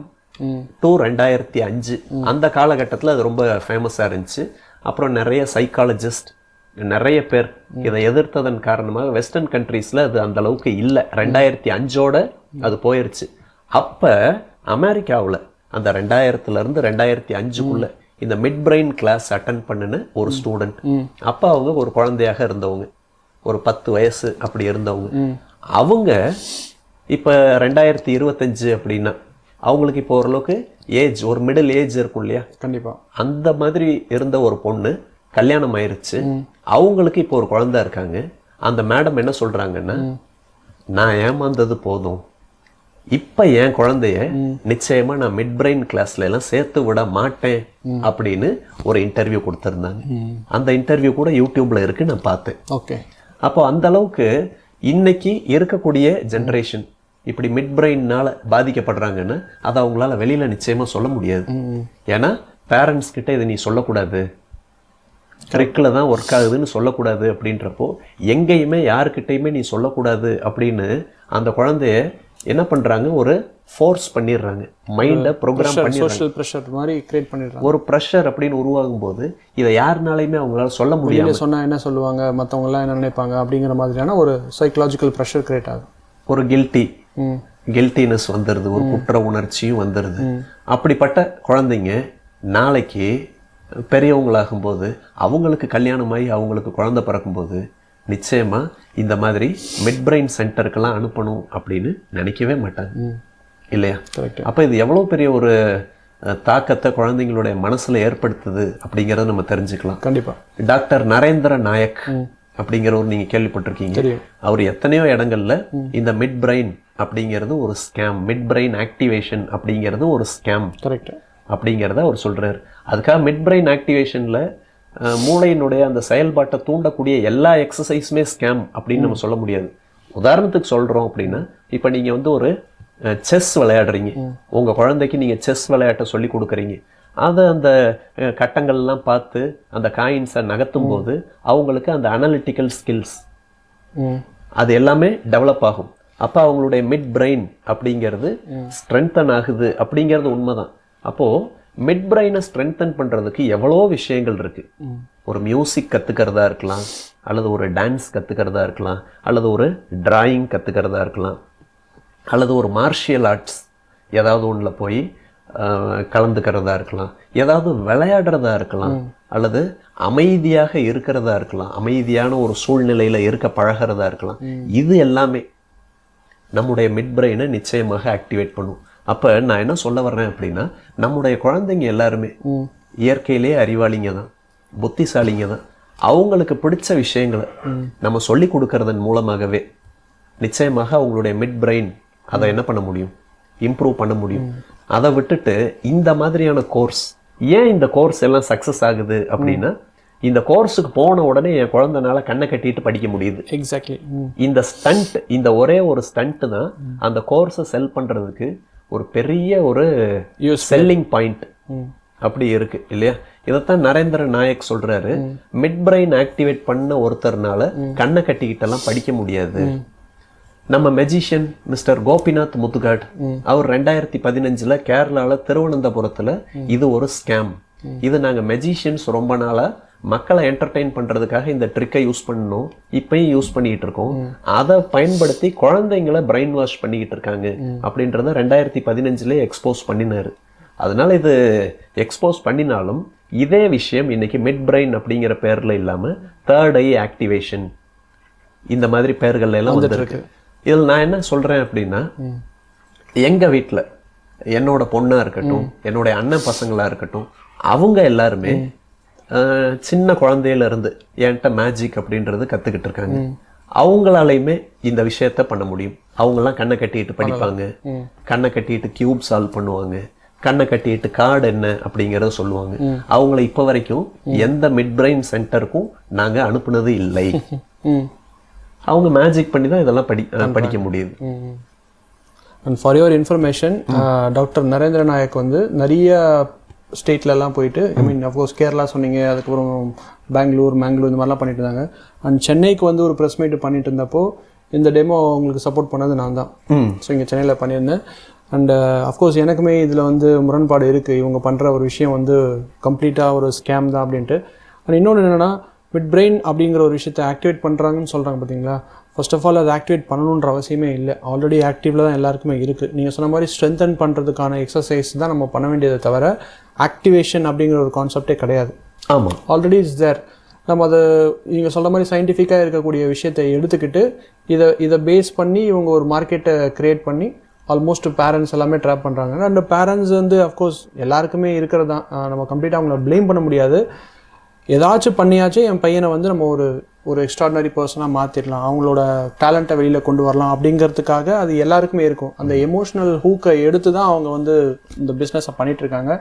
S2: to 2005 அந்த காலகட்டத்தில் அது ரொம்ப ஃபேமஸா இருந்துச்சு. அப்புறம் நிறைய சைக்காலஜிஸ்ட் நிறைய பேர் இதை எதிர்த்ததன் காரணமாக வெஸ்டர்ன் கண்ட்ரீஸ்ல அது அந்த அளவுக்கு இல்லை. 2005ஓட அது போயிருச்சு. அப்ப அமெரிக்காவில் அந்த 2000 இருந்து 2005க்குள்ள இந்த மிட் பிரெயின் கிளாஸ் அட்டன் பண்ணின ஒரு ஸ்டூடெண்ட், அப்ப அவங்க ஒரு குழந்தையாக இருந்தவங்க, ஒரு 10 வயசு அப்படி இருந்தவங்க. அவங்க இப்ப 2025 அப்படின்னா அவங்களுக்கு இப்போ ஓரளவுக்கு ஏஜ், ஒரு மிடில் ஏஜ் இருக்கும் இல்லையா,
S1: கண்டிப்பா
S2: அந்த மாதிரி இருந்த ஒரு பொண்ணு கல்யாணம் ஆயிருச்சு. அவங்களுக்கு இப்போ ஒரு குழந்தை இருக்காங்க. அந்த மேடம் என்ன சொல்றாங்கன்னா, நான் ஏமாந்தது போதும், இப்ப என் குழந்தைய நிச்சயமா நான் மிட் பிரெயின் கிளாஸ்ல எல்லாம் சேர்த்து விட மாட்டேன் அப்படின்னு ஒரு இன்டர்வியூ கொடுத்திருந்தாங்க. அந்த இன்டர்வியூ கூட யூடியூப்ல இருக்கு, நான் பார்த்தேன்.
S1: ஓகே.
S2: அப்போ அந்த அளவுக்கு இன்னைக்கு இருக்கக்கூடிய ஜெனரேஷன் இப்படி மிட் பிரெயின்னால பாதிக்கப்படுறாங்கன்னு அதை அவங்களால வெளியில நிச்சயமா சொல்ல முடியாது. ஏன்னா பேரண்ட்ஸ் கிட்ட இதை நீ சொல்லக்கூடாது, ட்ரிக்கில் தான் ஒர்க் ஆகுதுன்னு சொல்லக்கூடாது. அப்படின்றப்போ எங்கேயுமே யாருக்கிட்டையுமே நீ சொல்லக்கூடாது அப்படின்னு அந்த குழந்தைய என்ன பண்றாங்க, ஒரு ஃபோர்ஸ் பண்ணிடுறாங்க, மைண்டை ப்ரோக்ராம் பண்ணி
S1: சோஷியல் பிரஷர் மாதிரி கிரியேட் பண்ணிடுறாங்க.
S2: ஒரு ப்ரெஷர் அப்படின்னு உருவாகும் போது இதை யாருனாலையுமே அவங்களால சொல்ல முடியாது.
S1: சொன்னா என்ன சொல்லுவாங்க, மற்றவங்க எல்லாம் என்ன நினைப்பாங்க அப்படிங்கிற மாதிரியான ஒரு சைக்கலாஜிக்கல் ப்ரெஷர் கிரியேட் ஆகும்.
S2: ஒரு கில்ட்டினஸ் வந்துடுது, ஒரு குற்ற உணர்ச்சியும் வந்துடுது. அப்படிப்பட்ட குழந்தைங்க நாளைக்கு பெரியவங்களாகும் போது அவங்களுக்கு கல்யாணமாகி அவங்களுக்கு குழந்தை பிறக்கும்போது நிச்சயமா இந்த மாதிரி மிட் பிரெயின் சென்டருக்கெல்லாம் அனுப்பணும் அப்படின்னு நினைக்கவே மாட்டாங்க இல்லையா? அப்ப இது எவ்வளவு பெரிய ஒரு தாக்கத்தை குழந்தைங்களுடைய மனசுல ஏற்படுத்துது அப்படிங்கறத நம்ம தெரிஞ்சுக்கலாம்.
S1: கண்டிப்பா.
S2: டாக்டர் நரேந்திர நாயக் அப்படிங்கிறவர் நீங்க கேள்விப்பட்டிருக்கீங்க. அவர் எத்தனையோ இடங்கள்ல இந்த மிட் பிரெயின் அப்படிங்கிறது ஒரு ஸ்கேம், மிட் பிரெயின் ஆக்டிவேஷன் அப்படிங்கிறது ஒரு ஸ்கேம் அப்படிங்கிறத அவர் சொல்றாரு. அதுக்காக மிட் பிரெயின் ஆக்டிவேஷன்ல மூளையினுடைய அந்த செயல்பாட்டை தூண்டக்கூடிய எல்லா எக்ஸசைஸுமே ஸ்கேம் அப்படின்னு நம்ம சொல்ல முடியாது. உதாரணத்துக்கு சொல்றோம் அப்படின்னா, இப்ப நீங்க வந்து ஒரு செஸ் விளையாடுறீங்க, உங்க குழந்தைக்கு நீங்க செஸ் விளையாட்டை சொல்லி கொடுக்குறீங்க. அதை அந்த கட்டங்கள்லாம் பார்த்து அந்த காயின்ஸை நகர்த்தும் போது அவங்களுக்கு அந்த அனலிட்டிக்கல் ஸ்கில்ஸ் அது எல்லாமே டெவலப் ஆகும். அப்போ அவங்களுடைய மிட் பிரெயின் அப்படிங்கிறது ஸ்ட்ரென்தன் ஆகுது அப்படிங்கிறது உண்மைதான். அப்போ மிட் பிரெயினை ஸ்ட்ரென்தன் பண்றதுக்கு எவ்வளோ விஷயங்கள் இருக்கு. ஒரு மியூசிக் கத்துக்கிறதா இருக்கலாம், அல்லது ஒரு டான்ஸ் கத்துக்கிறதா இருக்கலாம், அல்லது ஒரு டிராயிங் கத்துக்கிறதா இருக்கலாம், அல்லது ஒரு மார்ஷியல் ஆர்ட்ஸ் ஏதாவது ஒன்றுல போய் கலந்துக்கிறதா இருக்கலாம், ஏதாவது விளையாடுறதா இருக்கலாம், அல்லது அமைதியாக இருக்கிறதா இருக்கலாம், அமைதியான ஒரு சூழ்நிலையில இருக்க பழகிறதா இருக்கலாம். இது எல்லாமே நம்முடைய மிட் பிரெயினை நிச்சயமாக ஆக்டிவேட் பண்ணும். அப்ப நான் என்ன சொல்ல வர்றேன் அப்படின்னா, நம்முடைய குழந்தைங்க எல்லாருமே இயற்கையிலே அறிவாளிங்க தான், புத்திசாலிங்க தான். அவங்களுக்கு பிடிச்ச விஷயங்களை நம்ம சொல்லி கொடுக்கறதன் மூலமாகவே நிச்சயமாக அவங்களுடைய மிட் பிரெயின் அதை என்ன பண்ண முடியும், இம்ப்ரூவ் பண்ண முடியும். அதை விட்டுட்டு இந்த மாதிரியான கோர்ஸ், ஏன் இந்த கோர்ஸ் எல்லாம் சக்சஸ் ஆகுது அப்படின்னா, இந்த கோர்ஸுக்கு போன உடனே என் குழந்தைனால கண்ணை கட்டிட்டு படிக்க முடியுது.
S1: எக்ஸாக்ட்லி.
S2: இந்த ஸ்டண்ட், இந்த ஒரே ஒரு ஸ்டண்ட் தான் அந்த கோர்ஸை செல் பண்றதுக்கு ஒரு பெரிய ஒரு செல்லிங் பாயிண்ட் அப்படி இருக்கு இல்லையா? இதைத்தான் நரேந்திர நாயக் சொல்றாரு, மிட் பிரெயின் ஆக்டிவேட் பண்ண ஒருத்தர்னால கண்ணை கட்டிக்கிட்டெல்லாம் படிக்க முடியாது. நம்ம மெஜிஷியன் மிஸ்டர் கோபிநாத் முத்துகாட், அவர் 2015 கேரளால திருவனந்தபுரத்துல இது ஒரு ஸ்கேம், இது நாங்க மெஜிஷியன்ஸ் ரொம்ப நாளா மக்களை என்டர்டெயின் பண்றதுக்காக இந்த ட்ரிக்கை யூஸ் பண்ணோம், இப்பயும் யூஸ் பண்ணிட்டு இருக்கோம், அதை பயன்படுத்தி குழந்தைங்களை பிரெயின் வாஷ் பண்ணிக்கிட்டு இருக்காங்க அப்படின்றத 2015 எக்ஸ்போஸ் பண்ணினாரு. அதனால இது எக்ஸ்போஸ் பண்ணினாலும் இதே விஷயம் இன்னைக்கு மிட் பிரெயின் அப்படிங்கிற பேர்ல இல்லாம தேர்ட் ஐ ஆக்டிவேஷன் இந்த மாதிரி பேர்கள்ல எல்லாம் வந்துருக்கு. இதில் நான் என்ன சொல்றேன் அப்படின்னா, எங்க வீட்டுல என்னோட பொண்ணா இருக்கட்டும், என்னோட அண்ணன் பசங்களா இருக்கட்டும், அவங்க எல்லாருமே சின்ன குழந்தையில இருந்து என்கிட்ட மேஜிக் அப்படின்றது கத்துக்கிட்டு இருக்காங்க. அவங்களாலையுமே இந்த விஷயத்த பண்ண முடியும். அவங்கெல்லாம் கண்ணை கட்டிட்டு படிப்பாங்க, கண்ணை கட்டிட்டு கியூப் சால்வ் பண்ணுவாங்க, கண்ணை கட்டிட்டு கார்டு என்ன அப்படிங்கறத சொல்லுவாங்க. அவங்கள இப்ப வரைக்கும் எந்த மிட் பிரெயின் சென்டருக்கும் நாங்க அனுப்புனது இல்லை. அவங்க மேஜிக் பண்ணி தான் இதெல்லாம் படிக்க முடியுது.
S1: And for your information, doctor Narendra Nayak வந்து நிறைய ஸ்டேட்லலாம் போயிட்டு, ஐ மீன் அஃப்கோர்ஸ் கேரளா சொன்னீங்க, அதுக்கப்புறம் பெங்களூர் இந்த மாதிரிலாம் பண்ணிட்டு இருந்தாங்க. அண்ட் சென்னைக்கு வந்து ஒரு ப்ரெஸ் மீட் பண்ணிட்டு இருந்தப்போ இந்த டெமோ அவங்களுக்கு சப்போர்ட் பண்ணது நான் தான். ஸோ இங்கே சென்னையில் பண்ணியிருந்தேன். அண்ட் அஃப்கோர்ஸ் எனக்குமே இதில் வந்து முரண்பாடு இருக்குது, இவங்க பண்ணுற ஒரு விஷயம் வந்து கம்ப்ளீட்டாக ஒரு ஸ்கேம் தான் அப்படின்ட்டு. அண்ட் இன்னொன்று என்னென்னா, மிட் பிரெயின் அப்படிங்கிற ஒரு விஷயத்தை ஆக்டிவேட் பண்ணுறாங்கன்னு சொல்கிறாங்க பார்த்தீங்களா. ஃபர்ஸ்ட் ஆஃப் ஆல் அதை ஆக்டிவேட் பண்ணணுன்ற அவசியமே இல்லை, ஆல்ரெடி ஆக்டிவில் தான் எல்லாருக்குமே இருக்குது. நீங்கள் சொன்ன மாதிரி ஸ்ட்ரென்தன் பண்ணுறதுக்கான எக்ஸசைஸ் தான் நம்ம பண்ண வேண்டியதை தவிர ஆக்டிவேஷன் அப்படிங்கிற ஒரு கான்செப்டே கிடையாது.
S2: ஆமாம்,
S1: ஆல்ரெடி இஸ் தேர். நம்ம அதை நீங்கள் சொல்கிற மாதிரி சயின்டிஃபிக்காக இருக்கக்கூடிய விஷயத்தை எடுத்துக்கிட்டு இதை பேஸ் பண்ணி இவங்க ஒரு மார்க்கெட்டை க்ரியேட் பண்ணி ஆல்மோஸ்ட் பேரண்ட்ஸ் எல்லாமே ட்ராப் பண்ணுறாங்க. அந்த பேரண்ட்ஸ் வந்து அஃப்கோர்ஸ் எல்லாருக்குமே இருக்கிறது தான், நம்ம கம்ப்ளீட்டாக அவங்கள ப்ளேம் பண்ண முடியாது. ஏதாச்சும் பண்ணியாச்சும் என் பையனை வந்து நம்ம ஒரு எக்ஸ்ட்ராடினரி பர்சனாக மாற்றிடலாம், அவங்களோட டேலண்ட்டை வெளியில் கொண்டு வரலாம் அப்படிங்கிறதுக்காக அது எல்லாருக்குமே இருக்கும். அந்த எமோஷ்னல் ஹூக்கை எடுத்து தான் அவங்க வந்து இந்த பிஸ்னஸை பண்ணிகிட்ருக்காங்க.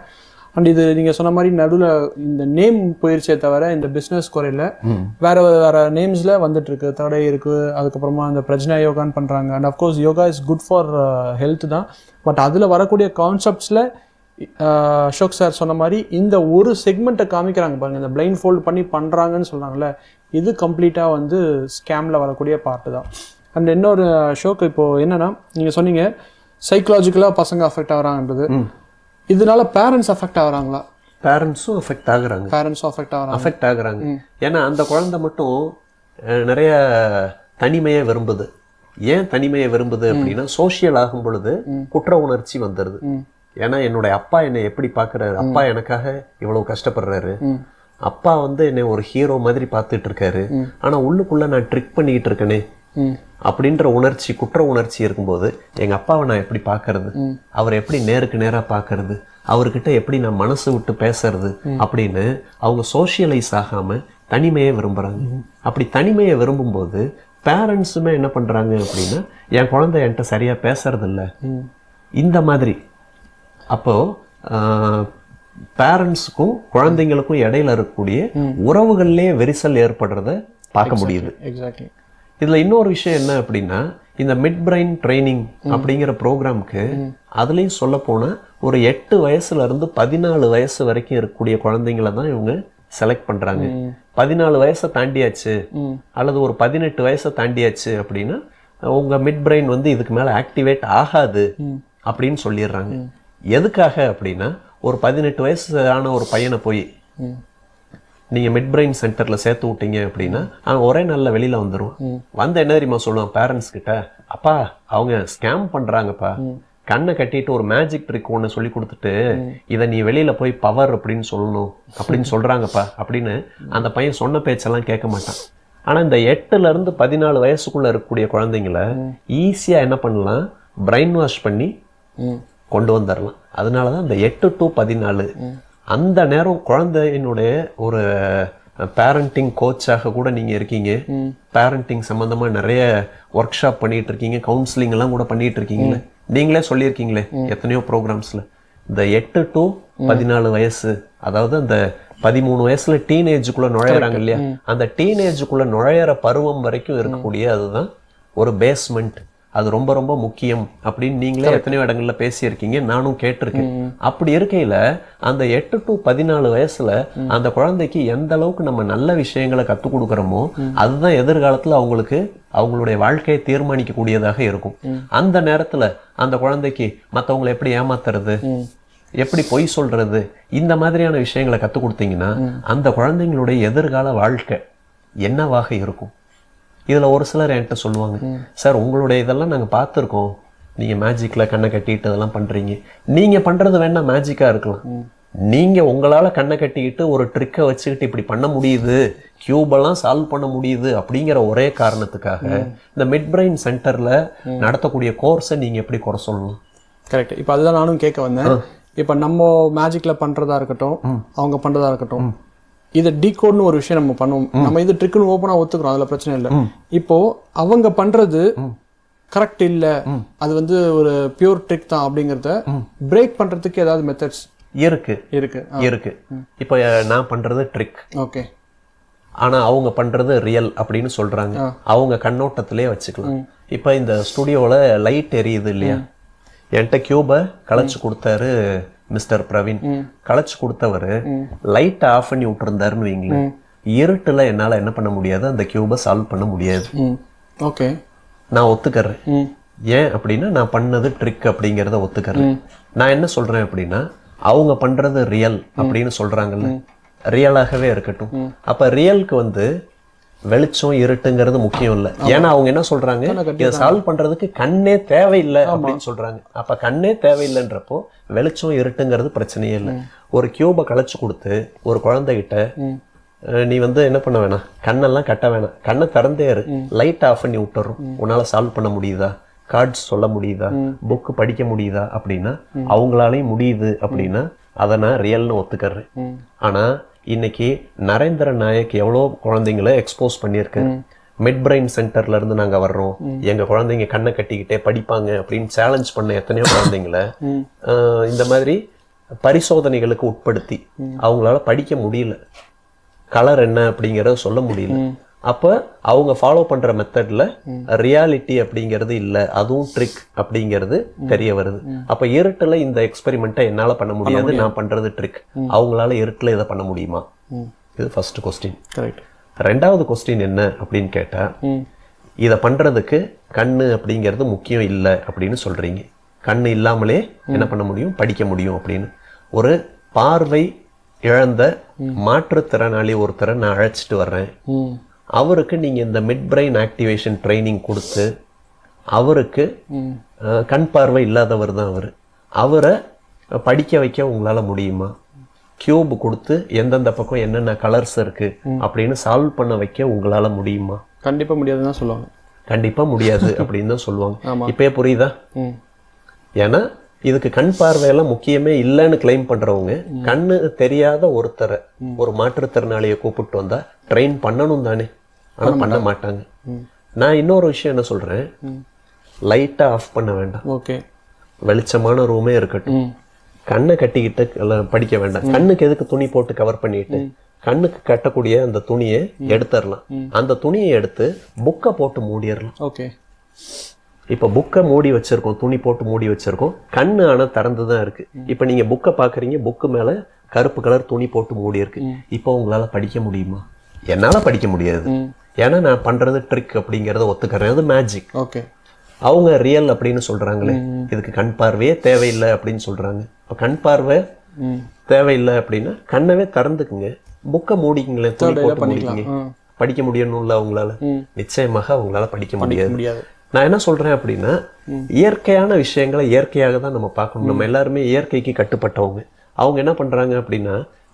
S1: அண்ட் இது நீங்கள் சொன்ன மாதிரி நடுவில் இந்த நேம் போயிடுச்சே தவிர இந்த பிஸ்னஸ் குறையில வேறு நேம்ஸில் வந்துட்டுருக்கு. தடை இருக்குது, அதுக்கப்புறமா இந்த பிரஜ்னா யோகான்னு பண்ணுறாங்க. And of course yoga is good for health தான். பட் அதில் வரக்கூடிய கான்செப்ட்ஸில் அசோக் சார் சொன்ன மாதிரி இந்த ஒரு செக்மெண்ட்டை காமிக்கிறாங்க பாருங்கள், இந்த பிளைண்ட் ஃபோல்ட் பண்ணி பண்ணுறாங்கன்னு சொல்கிறாங்கல்ல, இது கம்ப்ளீட்டாக வந்து ஸ்கேமில் வரக்கூடிய பார்ட்டு தான். அண்ட் இன்னொரு அசோக், இப்போது என்னென்னா நீங்கள் சொன்னீங்க சைக்கலாஜிக்கலாக பசங்க அஃபெக்ட் ஆகிறாங்கன்றது, இதனால பேரண்ட்ஸ் அஃபெக்ட் ஆகுறாங்களா?
S2: பேரண்ட்ஸும் அஃபெக்ட் ஆகுறாங்க. ஏன்னா அந்த குழந்தை மட்டும் நிறைய தனிமையை விரும்புது. ஏன் தனிமையை விரும்புது அப்படின்னா, சோஷியல் ஆகும் பொழுது குற்ற உணர்ச்சி வந்துடுது. ஏன்னா என்னுடைய அப்பா என்னை எப்படி பாக்குறாரு, அப்பா எனக்காக இவ்வளவு கஷ்டப்படுறாரு, அப்பா வந்து என்னை ஒரு ஹீரோ மாதிரி பார்த்துட்டு இருக்காரு, ஆனா உள்ளுக்குள்ள நான் ட்ரிக் பண்ணிக்கிட்டு இருக்கேனே அப்படின்ற உணர்ச்சி, குற்ற உணர்ச்சி இருக்கும்போது எங்க அப்பாவை நான் எப்படி பாக்குறது, அவர் எப்படி நேருக்கு நேரா பாக்குறது, அவர்கிட்ட எப்படி நான் மனசு விட்டு பேசுறது அப்படின்னு அவங்க சோசியலைஸ் ஆகாம தனிமையை விரும்புறாங்க. அப்படி தனிமையை விரும்பும்போது பேரண்ட்ஸுமே என்ன பண்றாங்க அப்படின்னா, என் குழந்தை என்கிட்ட சரியா பேசுறது இல்லை இந்த மாதிரி. அப்போ பேரண்ட்ஸுக்கும் குழந்தைங்களுக்கும் இடையில இருக்கக்கூடிய உறவுகள்லயே விரிசல் ஏற்படுறத பார்க்க முடியுது.
S1: எக்ஸாக்ட்லி.
S2: இதுல இன்னொரு விஷயம் என்ன அப்படின்னா, இந்த மிட் பிரெயின் ட்ரைனிங் அப்படிங்கிற ப்ரோக்ராம்க்கு அதுலயும் சொல்ல போனா ஒரு 8 வயசுல இருந்து 14 வயசு வரைக்கும் இருக்கக்கூடிய குழந்தைங்களை தான் இவங்க செலக்ட் பண்றாங்க. 14 வயசை தாண்டியாச்சு அல்லது ஒரு 18 வயசை தாண்டியாச்சு அப்படின்னா உங்க மிட் பிரெயின் வந்து இதுக்கு மேல ஆக்டிவேட் ஆகாது அப்படின்னு சொல்லிடுறாங்க. எதுக்காக அப்படின்னா, ஒரு 18 வயசு ஆன ஒரு பையனை போய் நீங்க மிட் பிரெயின் சென்டர்ல சேர்த்து விட்டீங்க அப்படின்னா அவன் ஒரே நாள்ல வெளியில வந்துருவான். வந்து என்ன தெரியுமா சொல்லுவான் பேரண்ட்ஸ் கிட்ட, அப்பா அவங்க ஸ்கேம் பண்றாங்கப்பா, கண்ணை கட்டிட்டு ஒரு மேஜிக் ட்ரிக் ஒன்று சொல்லி கொடுத்துட்டு இதை நீ வெளியில போய் பவர் அப்படின்னு சொல்லணும் அப்படின்னு சொல்றாங்கப்பா அப்படின்னு அந்த பையன் சொன்ன பேச்செல்லாம் கேட்க மாட்டான். ஆனா இந்த 8ல இருந்து 14 வயசுக்குள்ள இருக்கக்கூடிய குழந்தைங்களை ஈஸியா என்ன பண்ணலாம், பிரெயின் வாஷ் பண்ணி கொண்டு வந்துடலாம். அதனாலதான் இந்த 8 to 14 அந்த நேரம் குழந்தையினுடைய ஒரு பேரண்டிங் கோச்சாக கூட நீங்க இருக்கீங்க. பேரண்டிங் சம்பந்தமா நிறைய ஒர்க் ஷாப் பண்ணிட்டு இருக்கீங்க, கவுன்சிலிங் எல்லாம் கூட பண்ணிட்டு இருக்கீங்களே. நீங்களே சொல்லியிருக்கீங்களே எத்தனையோ ப்ரோக்ராம்ஸ்ல. இந்த 8 to 14 வயசு, அதாவது அந்த 13 வயசுல டீனேஜுக்குள்ள நுழையிறாங்க இல்லையா, அந்த டீனேஜுக்குள்ள நுழையிற பருவம் வரைக்கும் இருக்கக்கூடிய அதுதான் ஒரு பேஸ்மெண்ட். அது ரொம்ப ரொம்ப முக்கியம் அப்படின்னு நீங்களே எத்தனையோ இடங்கள்ல பேசியிருக்கீங்க, நானும் கேட்டிருக்கேன். அப்படி இருக்கையில அந்த 8 to 14 வயசுல அந்த குழந்தைக்கு எந்த அளவுக்கு நம்ம நல்ல விஷயங்களை கத்துக் கொடுக்கறோமோ அதுதான் எதிர்காலத்துல அவங்களுக்கு அவங்களுடைய வாழ்க்கையை தீர்மானிக்க கூடியதாக இருக்கும். அந்த நேரத்துல அந்த குழந்தைக்கு மத்தவங்களை எப்படி ஏமாத்துறது, எப்படி பொய் சொல்றது, இந்த மாதிரியான விஷயங்களை கத்துக் கொடுத்தீங்கன்னா அந்த குழந்தைங்களுடைய எதிர்கால வாழ்க்கை என்னவாக இருக்கும். இதுல ஒரு சிலர் என்கிட்ட சொல்லுவாங்க, சார் உங்களுடைய இதெல்லாம் நாங்க பார்த்துருக்கோம், நீங்க மேஜிக்ல கண்ணை கட்டிட்டு இதெல்லாம் பண்றீங்க, நீங்க பண்றது வேணா மேஜிக்கா இருக்கலாம், நீங்க உங்களால கண்ணை கட்டிக்கிட்டு ஒரு ட்ரிக்கை வச்சுக்கிட்டு இப்படி பண்ண முடியுது, கியூபெல்லாம் சால்வ் பண்ண முடியுது அப்படிங்கிற ஒரே காரணத்துக்காக இந்த மிட் பிரெயின் சென்டர்ல நடத்தக்கூடிய கோர்ஸை நீங்க எப்படி குறை சொல்லலாம்?
S1: கரெக்ட். இப்போ அதுதான் நானும் கேட்க வந்தேன். இப்போ நம்ம மேஜிக்ல பண்றதா இருக்கட்டும், அவங்க பண்றதா இருக்கட்டும், இதை டீகோட்னு ஒரு விஷயம் நம்ம பண்ணுவோம். நம்ம இது ட்ரிக்குன்னு ஓப்பனா ஒத்துக்கிறோம், அதுல பிரச்சனை இல்லை. இப்போ அவங்க பண்றது கரெக்ட் இல்ல, அது வந்து ஒரு பியூர் ட்ரிக் தான் அப்படிங்கறத பிரேக் பண்றதுக்கு ஏதாவது மெத்தட்ஸ்
S2: இருக்கு? இருக்கு. இப்போ நான் பண்றது ட்ரிக்,
S1: ஓகே,
S2: ஆனா அவங்க பண்றது ரியல் அப்படின்னு சொல்றாங்க. அவங்க கண்ணோட்டத்திலே வச்சுக்கலாம். இப்போ இந்த ஸ்டுடியோல லைட் எரியுது இல்லையா, என்கிட்ட கியூபை களைச்சு கொடுத்தாரு மிஸ்டர் பிரவீன். களைச்சு கொடுத்தவரு லைட் ஆஃப் பண்ணி விட்டுருந்தாருன்னு வைங்களேன், இருட்டுல என்னால என்ன பண்ண முடியாது, அந்த கியூபை சால்வ் பண்ண முடியாது.
S1: ஓகே,
S2: நான் ஒத்துக்கிறேன். ஏன் அப்படின்னா நான் பண்ணது ட்ரிக் அப்படிங்கறத ஒத்துக்கிறேன். நான் என்ன சொல்றேன் அப்படின்னா அவங்க பண்றது ரியல் அப்படின்னு சொல்றாங்கல்ல, ரியலாகவே இருக்கட்டும். அப்ப ரியலுக்கு வந்து வெளிச்சம் இருட்டுங்கிறது முக்கியம் இல்ல. ஏன்னா அவங்க என்ன சொல்றாங்க, இதை சால்வ் பண்றதுக்கு கண்ணே தேவையில்லை அப்படின்னு சொல்றாங்க. அப்ப கண்ணே தேவையில்லைன்றப்போ வெளிச்சம் இருட்டுங்கிறது பிரச்சனையே இல்லை. ஒரு கியூபை களைச்சு கொடுத்து ஒரு குழந்தைகிட்ட நீ வந்து என்ன பண்ண வேணாம், கண்ணெல்லாம் கட்ட வேணாம், கண்ணை திறந்தே இரு, லைட் ஆஃப் பண்ணி விட்டுறோம், உன்னால சால்வ் பண்ண முடியுதா, கார்ட்ஸ் சொல்ல முடியுதா, புக்கு படிக்க முடியுதா அப்படின்னா அவங்களாலையும் முடியுது அப்படின்னா அதை நான் ரியல்னு ஒத்துக்கிறேன். ஆனா இன்னைக்கு நரேந்திர நாயக் எவ்வளோ குழந்தைங்களை எக்ஸ்போஸ் பண்ணியிருக்கு. மிட் பிரெயின் சென்டர்ல இருந்து நாங்க வர்றோம், எங்க குழந்தைங்க கண்ணை கட்டிக்கிட்டே படிப்பாங்க அப்படின்னு சேலஞ்ச் பண்ண எத்தனையோ குழந்தைங்களை இந்த மாதிரி பரிசோதனைகளுக்கு உட்படுத்தி அவங்களால படிக்க முடியல, கலர் என்ன அப்படிங்கறத சொல்ல முடியல. அப்ப அவங்க ஃபாலோ பண்ற மெத்தட்ல ரியாலிட்டி அப்படிங்கிறது இல்ல, அதுவும் ட்ரிக் அப்படிங்கிறது தெரிய வருது. அப்ப இருட்டுல இந்த எக்ஸ்பெரிமெண்ட்டை என்னால பண்ண முடியாது, நான் பண்றது ட்ரிக், அவங்களால இருட்டுல இதை பண்ண முடியுமா? இது ஃபர்ஸ்ட் கொஸ்டின். ரெண்டாவது கொஸ்டின் என்ன அப்படின்னு கேட்டா, இதை பண்றதுக்கு கண்ணு அப்படிங்கிறது முக்கியம் இல்லை அப்படின்னு சொல்றீங்க. கண்ணு இல்லாமலே என்ன பண்ண முடியும், படிக்க முடியும் அப்படின்னு. ஒரு பார்வை இழந்த மாற்றுத்திறனாளி ஒருத்தரை நான் அழைச்சிட்டு வர்றேன், அவருக்கு நீங்க இந்த மிட் பிரெயின் ஆக்டிவேஷன் ட்ரைனிங் கொடுத்து, அவருக்கு கண் பார்வை இல்லாதவர் தான் அவரை படிக்க வைக்க உங்களால முடியுமா? கியூப் கொடுத்து எந்தெந்த பக்கம் என்னென்ன கலர்ஸ் இருக்கு அப்படின்னு சால்வ் பண்ண வைக்க உங்களால முடியுமா?
S1: கண்டிப்பா முடியாதுன்னு தான் சொல்லுவாங்க.
S2: கண்டிப்பா முடியாது அப்படின்னு தான் சொல்லுவாங்க. இப்பயே புரியுதா? ஏன்னா இதுக்கு கண் பார்வையெல்லாம் முக்கியமே இல்லைன்னு கிளைம் பண்றவங்க கண்ணு தெரியாத ஒருத்தரை, ஒரு மாற்றுத்திறனாளியை கூப்பிட்டு வந்தா ட்ரெயின் பண்ணணும் தானே, ஆனா பண்ண மாட்டாங்க. நான் இன்னொரு விஷயம் என்ன சொல்றேன், லைட்டா ஆஃப் பண்ண வேண்டாம், ஓகே, வெளிச்சமான ரூமே இருக்கட்டும், கண்ணை கட்டிக்கிட்டு படிக்க வேண்டாம். கண்ணுக்கு எதுக்கு துணி போட்டு கவர் பண்ணிட்டு, கண்ணுக்கு கட்டக்கூடிய அந்த துணியை எடுத்துடலாம். அந்த துணியை எடுத்து புக்கை போட்டு மூடிடலாம். ஓகே, இப்ப புக்கை மூடி வச்சிருக்கோம், துணி போட்டு மூடி வச்சிருக்கோம், கண்ணு ஆனா திறந்துதான் இருக்கு. இப்ப நீங்க புக்கை பாக்குறீங்க, புக்கு மேல கருப்பு கலர் துணி போட்டு மூடி இருக்கு. இப்ப உங்களால படிக்க முடியுமா? என்னால படிக்க முடியாது, ஏன்னா நான் பண்றது ட்ரிக் அப்படிங்கறத ஒத்துக்கிறேன், அது மேஜிக். ஓகே, அவங்க ரியல் அப்படின்னு சொல்றாங்களே, இதுக்கு கண் பார்வையே தேவையில்லை அப்படின்னு சொல்றாங்க. இப்ப கண் பார்வை தேவையில்லை அப்படின்னா கண்ணவே திறந்துக்குங்க, புக்கை மூடிக்குங்களேன், துணி போட்டு மூடிக்குங்க, படிக்க முடியணும்ல அவங்களால? நிச்சயமாக அவங்களால படிக்க முடியாது. நான் என்ன சொல்றேன் அப்படின்னா, இயற்கையான விஷயங்களை இயற்கையாக தான் நம்ம பார்க்கணும். நம்ம எல்லாருமே இயற்கைக்கு கட்டுப்பட்டவங்க. அவங்க என்ன பண்றாங்க அப்படின்னா,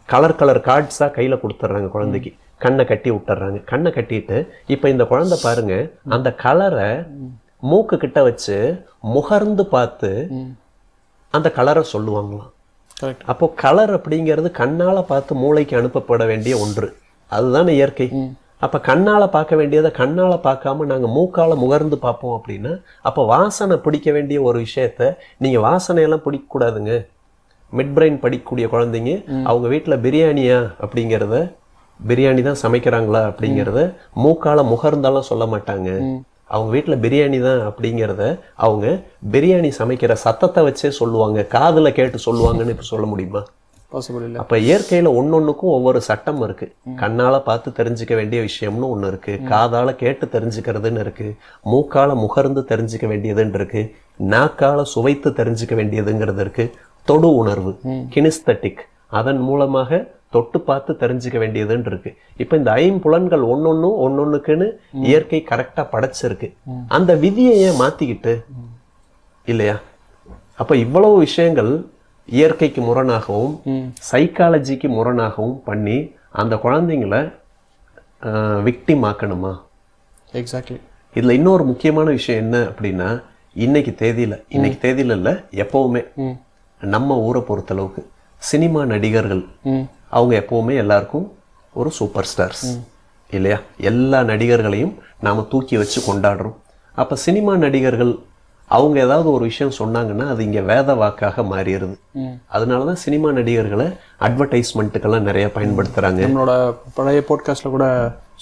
S2: கலர் கலர் கார்ட்ஸா கையில கொடுத்துட்றாங்க குழந்தைக்கு, கண்ணை கட்டி விட்டுறாங்க. கண்ணை கட்டிட்டு இப்ப இந்த குழந்தை பாருங்க, அந்த கலரை மூக்கு கிட்ட வச்சு முகர்ந்து பார்த்து அந்த கலரை சொல்லுவாங்களாம். அப்போ கலர் அப்படிங்கிறது கண்ணால பார்த்து மூளைக்கு அனுப்பப்பட வேண்டிய ஒன்று. அதுதானே இயற்கை. அப்ப கண்ணால பார்க்க வேண்டியதை கண்ணால பார்க்காம நாங்க மூக்கால முகர்ந்து பார்ப்போம் அப்படின்னா, அப்ப வாசனை பிடிக்க வேண்டிய ஒரு விஷயத்த நீங்க வாசனையெல்லாம் பிடிக்க கூடாதுங்க. மிட் பிரெயின் படிக்கக்கூடிய குழந்தைங்க அவங்க வீட்டுல பிரியாணியா அப்படிங்கிறத, பிரியாணி தான் சமைக்கிறாங்களா அப்படிங்கிறத மூக்கால முகர்ந்தாலும் சொல்ல மாட்டாங்க. அவங்க வீட்டுல பிரியாணி தான் அப்படிங்கிறத அவங்க பிரியாணி சமைக்கிற சத்தத்தை வச்சே சொல்லுவாங்க, காதுல கேட்டு சொல்லுவாங்கன்னு இப்ப சொல்ல முடியுமா?
S1: பாசிபிள் இல்லை.
S2: அப்ப இயற்கையில ஒன்னொன்னுக்கும் ஒவ்வொரு சட்டம் இருக்கு. கண்ணால பார்த்து தெரிஞ்சுக்க வேண்டிய விஷயம்னு ஒண்ணு இருக்கு, காதால கேட்டு தெரிஞ்சுக்கிறதுன்னு இருக்கு, மூக்கால முகர்ந்து தெரிஞ்சுக்க வேண்டியதுன்னு இருக்கு, நாக்கால சுவைத்து தெரிஞ்சுக்க வேண்டியதுங்கிறது இருக்கு, தொடு உணர்வு கினிஸ்தட்டிக் அதன் மூலமாக தொட்டு பார்த்து தெரிஞ்சுக்க வேண்டியதுன்னு இருக்கு. இப்ப இந்த ஐம்புலன்கள் ஒன்னொன்னுக்குன்னு இயற்கை கரெக்டா படைச்சிருக்கு. அந்த விதியை ஏன் மாத்திக்கிட்டு இல்லையா? அப்ப இவ்வளவு விஷயங்கள் இயற்கைக்கு முரணாகவும் சைக்காலஜிக்கு முரணாகவும் பண்ணி அந்த குழந்தைங்களை விக்டிம் ஆக்கணுமா?
S1: எக்ஸாக்ட்லி.
S2: இதுல இன்னொரு முக்கியமான விஷயம் என்ன அப்படின்னா, இன்னைக்கு தேதியில இல்ல எப்பவுமே நம்ம ஊரை பொறுத்தளவுக்கு சினிமா நடிகர்கள் அவங்க எப்பவுமே எல்லாருக்கும் ஒரு சூப்பர் ஸ்டார்ஸ் இல்லையா? எல்லா நடிகர்களையும் நாம தூக்கி வச்சு கொண்டாடுறோம். அப்ப சினிமா நடிகர்கள் அவங்க ஏதாவது ஒரு விஷயம் சொன்னாங்கன்னா அது இங்க வேத வாக்காக மாறிடுது. அதனாலதான் சினிமா நடிகர்களை அட்வர்டைஸ்மெண்ட்டுக்கெல்லாம் நிறைய பயன்படுத்துறாங்க.
S1: நம்மளோட பழைய பாட்காஸ்ட்ல கூட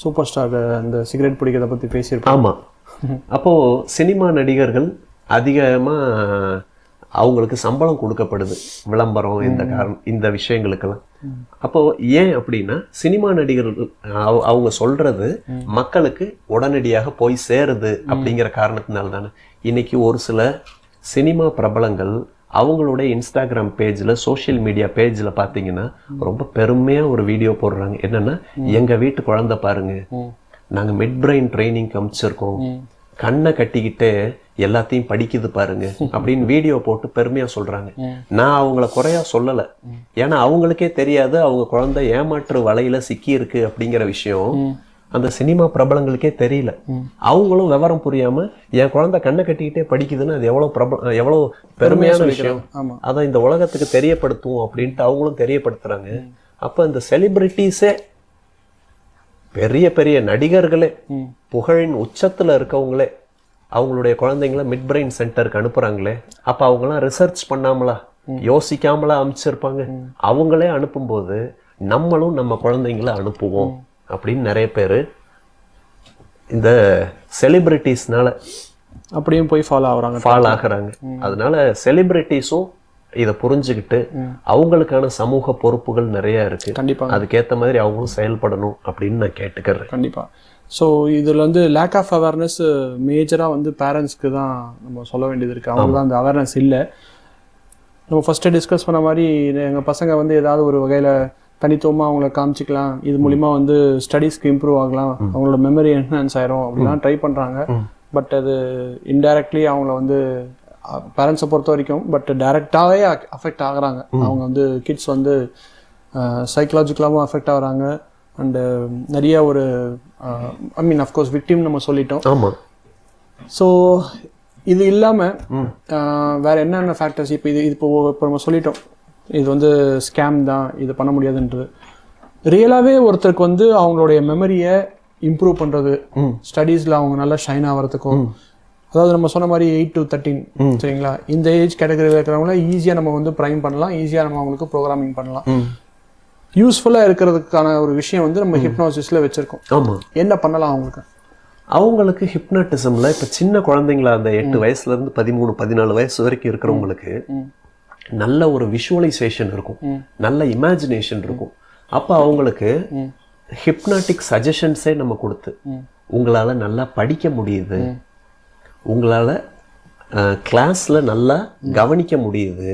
S1: சூப்பர் ஸ்டார் அந்த சிகரெட் பிடிக்கிறத பத்தி பேசியிருக்கோம்.
S2: ஆமா. அப்போ சினிமா நடிகர்கள் அதிகமா அவங்களுக்கு சம்பளம் கொடுக்கப்படுது, விளம்பரம், இந்த விஷயங்களுக்கெல்லாம். அப்போ ஏன் அப்படின்னா சினிமா நடிகர்கள் அவங்க சொல்றது மக்களுக்கு உடனடியாக போய் சேருது அப்படிங்கிற காரணத்தினால தானே. இன்னைக்கு ஒரு சில சினிமா பிரபலங்கள் அவங்களுடைய இன்ஸ்டாகிராம் பேஜ்ல, சோசியல் மீடியா பேஜ்ல பாத்தீங்கன்னா ரொம்ப பெருமையா ஒரு வீடியோ போடுறாங்க. என்னன்னா, எங்க வீட்டு குழந்தை பாருங்க, நாங்க மிட் பிரெயின் ட்ரைனிங் அமைச்சிருக்கோம், கண்ணை கட்டிக்கிட்டே எல்லாத்தையும் படிக்குது பாருங்க அப்படின்னு வீடியோ போட்டு பெருமையா சொல்றாங்க. நான் அவங்கள குறையா சொல்லல, ஏன்னா அவங்களுக்கே தெரியாது அவங்க குழந்தை ஏமாற்று வலையில சிக்கி இருக்கு அப்படிங்கிற விஷயம் அந்த சினிமா பிரபலங்களுக்கே தெரியல. அவங்களும் விவரம் புரியாம என் குழந்தை கண்ணை கட்டிக்கிட்டே படிக்குதுன்னு அது எவ்வளவு பெருமையான விஷயம், அதை இந்த உலகத்துக்கு தெரியப்படுத்துவோம் அப்படின்ட்டு அவங்களும் தெரியப்படுத்துறாங்க. அப்ப இந்த செலிபிரிட்டிஸே, பெரிய பெரிய நடிகர்களே, புகழின் உச்சத்துல இருக்கவங்களே அவங்களுடைய குழந்தைங்களை மிட் பிரெயின் சென்டருக்கு அனுப்புறாங்களே, அப்ப அவங்களாம் ரிசர்ச் பண்ணாமலா, யோசிக்காமலா அமைச்சிருப்பாங்க? அவங்களே அனுப்பும்போது நம்மளும் நம்ம குழந்தைங்களை அனுப்புவோம் அப்படின்னு நிறைய பேரு இந்த செலிபிரிட்டிஸ்னால
S1: அப்படியும் போய் ஃபாலோ ஆகுறாங்க.
S2: அதனால செலிபிரிட்டிஸும் இதை புரிஞ்சுக்கிட்டு அவங்களுக்கான சமூக பொறுப்புகள் நிறைய இருக்கு.
S1: கண்டிப்பா
S2: அதுக்கேற்ற மாதிரி அவங்களும் செயல்படணும் அப்படின்னு நான் கேட்டுக்கிறேன்.
S1: கண்டிப்பா. ஸோ இதில் வந்து லேக் ஆஃப் அவேர்னஸ் மேஜராக வந்து பேரண்ட்ஸ்க்கு தான் நம்ம சொல்ல வேண்டியது இருக்குது. அவங்க தான் அந்த அவேர்னஸ் இல்லை. நம்ம ஃபஸ்ட்டு டிஸ்கஸ் பண்ண மாதிரி எங்கள் பசங்க வந்து ஏதாவது ஒரு வகையில் தனித்துவமாக அவங்கள காமிச்சிக்கலாம், இது மூலிமா வந்து ஸ்டடீஸ்க்கு இம்ப்ரூவ் ஆகலாம், அவங்களோட மெமரி என்ஹான்ஸ் ஆயிரும் அப்படிலாம் ட்ரை பண்ணுறாங்க. பட் அது இன்டைரக்ட்லி அவங்கள வந்து பேரண்ட்ஸை பொறுத்த வரைக்கும் டைரெக்டாகவே அஃபெக்ட் ஆகுறாங்க. அவங்க வந்து கிட்ஸ் வந்து சைக்கலாஜிக்கலாகவும் அஃபெக்ட் ஆகுறாங்க. அண்ட் நிறைய ஒரு ஐ மீன் அஃப்கோர்ஸ் விக்டிம் நம்ம சொல்லிட்டோம்.
S2: ஆமாம்.
S1: ஸோ இது இல்லாமல் வேற என்னென்ன ஃபேக்டர்ஸ் இப்போ நம்ம சொல்லிட்டோம், இது வந்து ஸ்கேம் தான், இது பண்ண முடியாதுன்றது. ரியலாகவே ஒருத்தருக்கு வந்து அவங்களுடைய மெமரியை இம்ப்ரூவ் பண்ணுறது, ஸ்டடீஸில் அவங்க நல்லா ஷைன் ஆகிறதுக்கும், அதாவது நம்ம சொன்ன மாதிரி 8 to 13 சரிங்களா, இந்த ஏஜ் கேட்டகரியில் இருக்கிறவங்கள ஈஸியாக நம்ம வந்து ப்ரைம் பண்ணலாம், ஈஸியாக நம்ம அவங்களுக்கு ப்ரோக்ராமிங் பண்ணலாம். யூஸ்ஃபுல்லாக இருக்கிறதுக்கான ஒரு விஷயம் வந்து நம்ம ஹிப்னாசிஸில் வச்சுருக்கோம்.
S2: ஆமாம்.
S1: என்ன பண்ணலாம் அவங்களுக்கு
S2: ஹிப்னாட்டிசமில் இப்போ சின்ன குழந்தைங்களா அந்த 8 வயசுலேருந்து 13-14 வயசு வரைக்கும் இருக்கிறவங்களுக்கு நல்ல ஒரு விஷுவலைசேஷன் இருக்கும், நல்ல இமேஜினேஷன் இருக்கும். அப்போ அவங்களுக்கு ஹிப்னாட்டிக் சஜஷன்ஸே நம்ம கொடுத்து, உங்களால் நல்லா படிக்க முடியுது, உங்களால் கிளாஸில் நல்லா கவனிக்க முடியுது,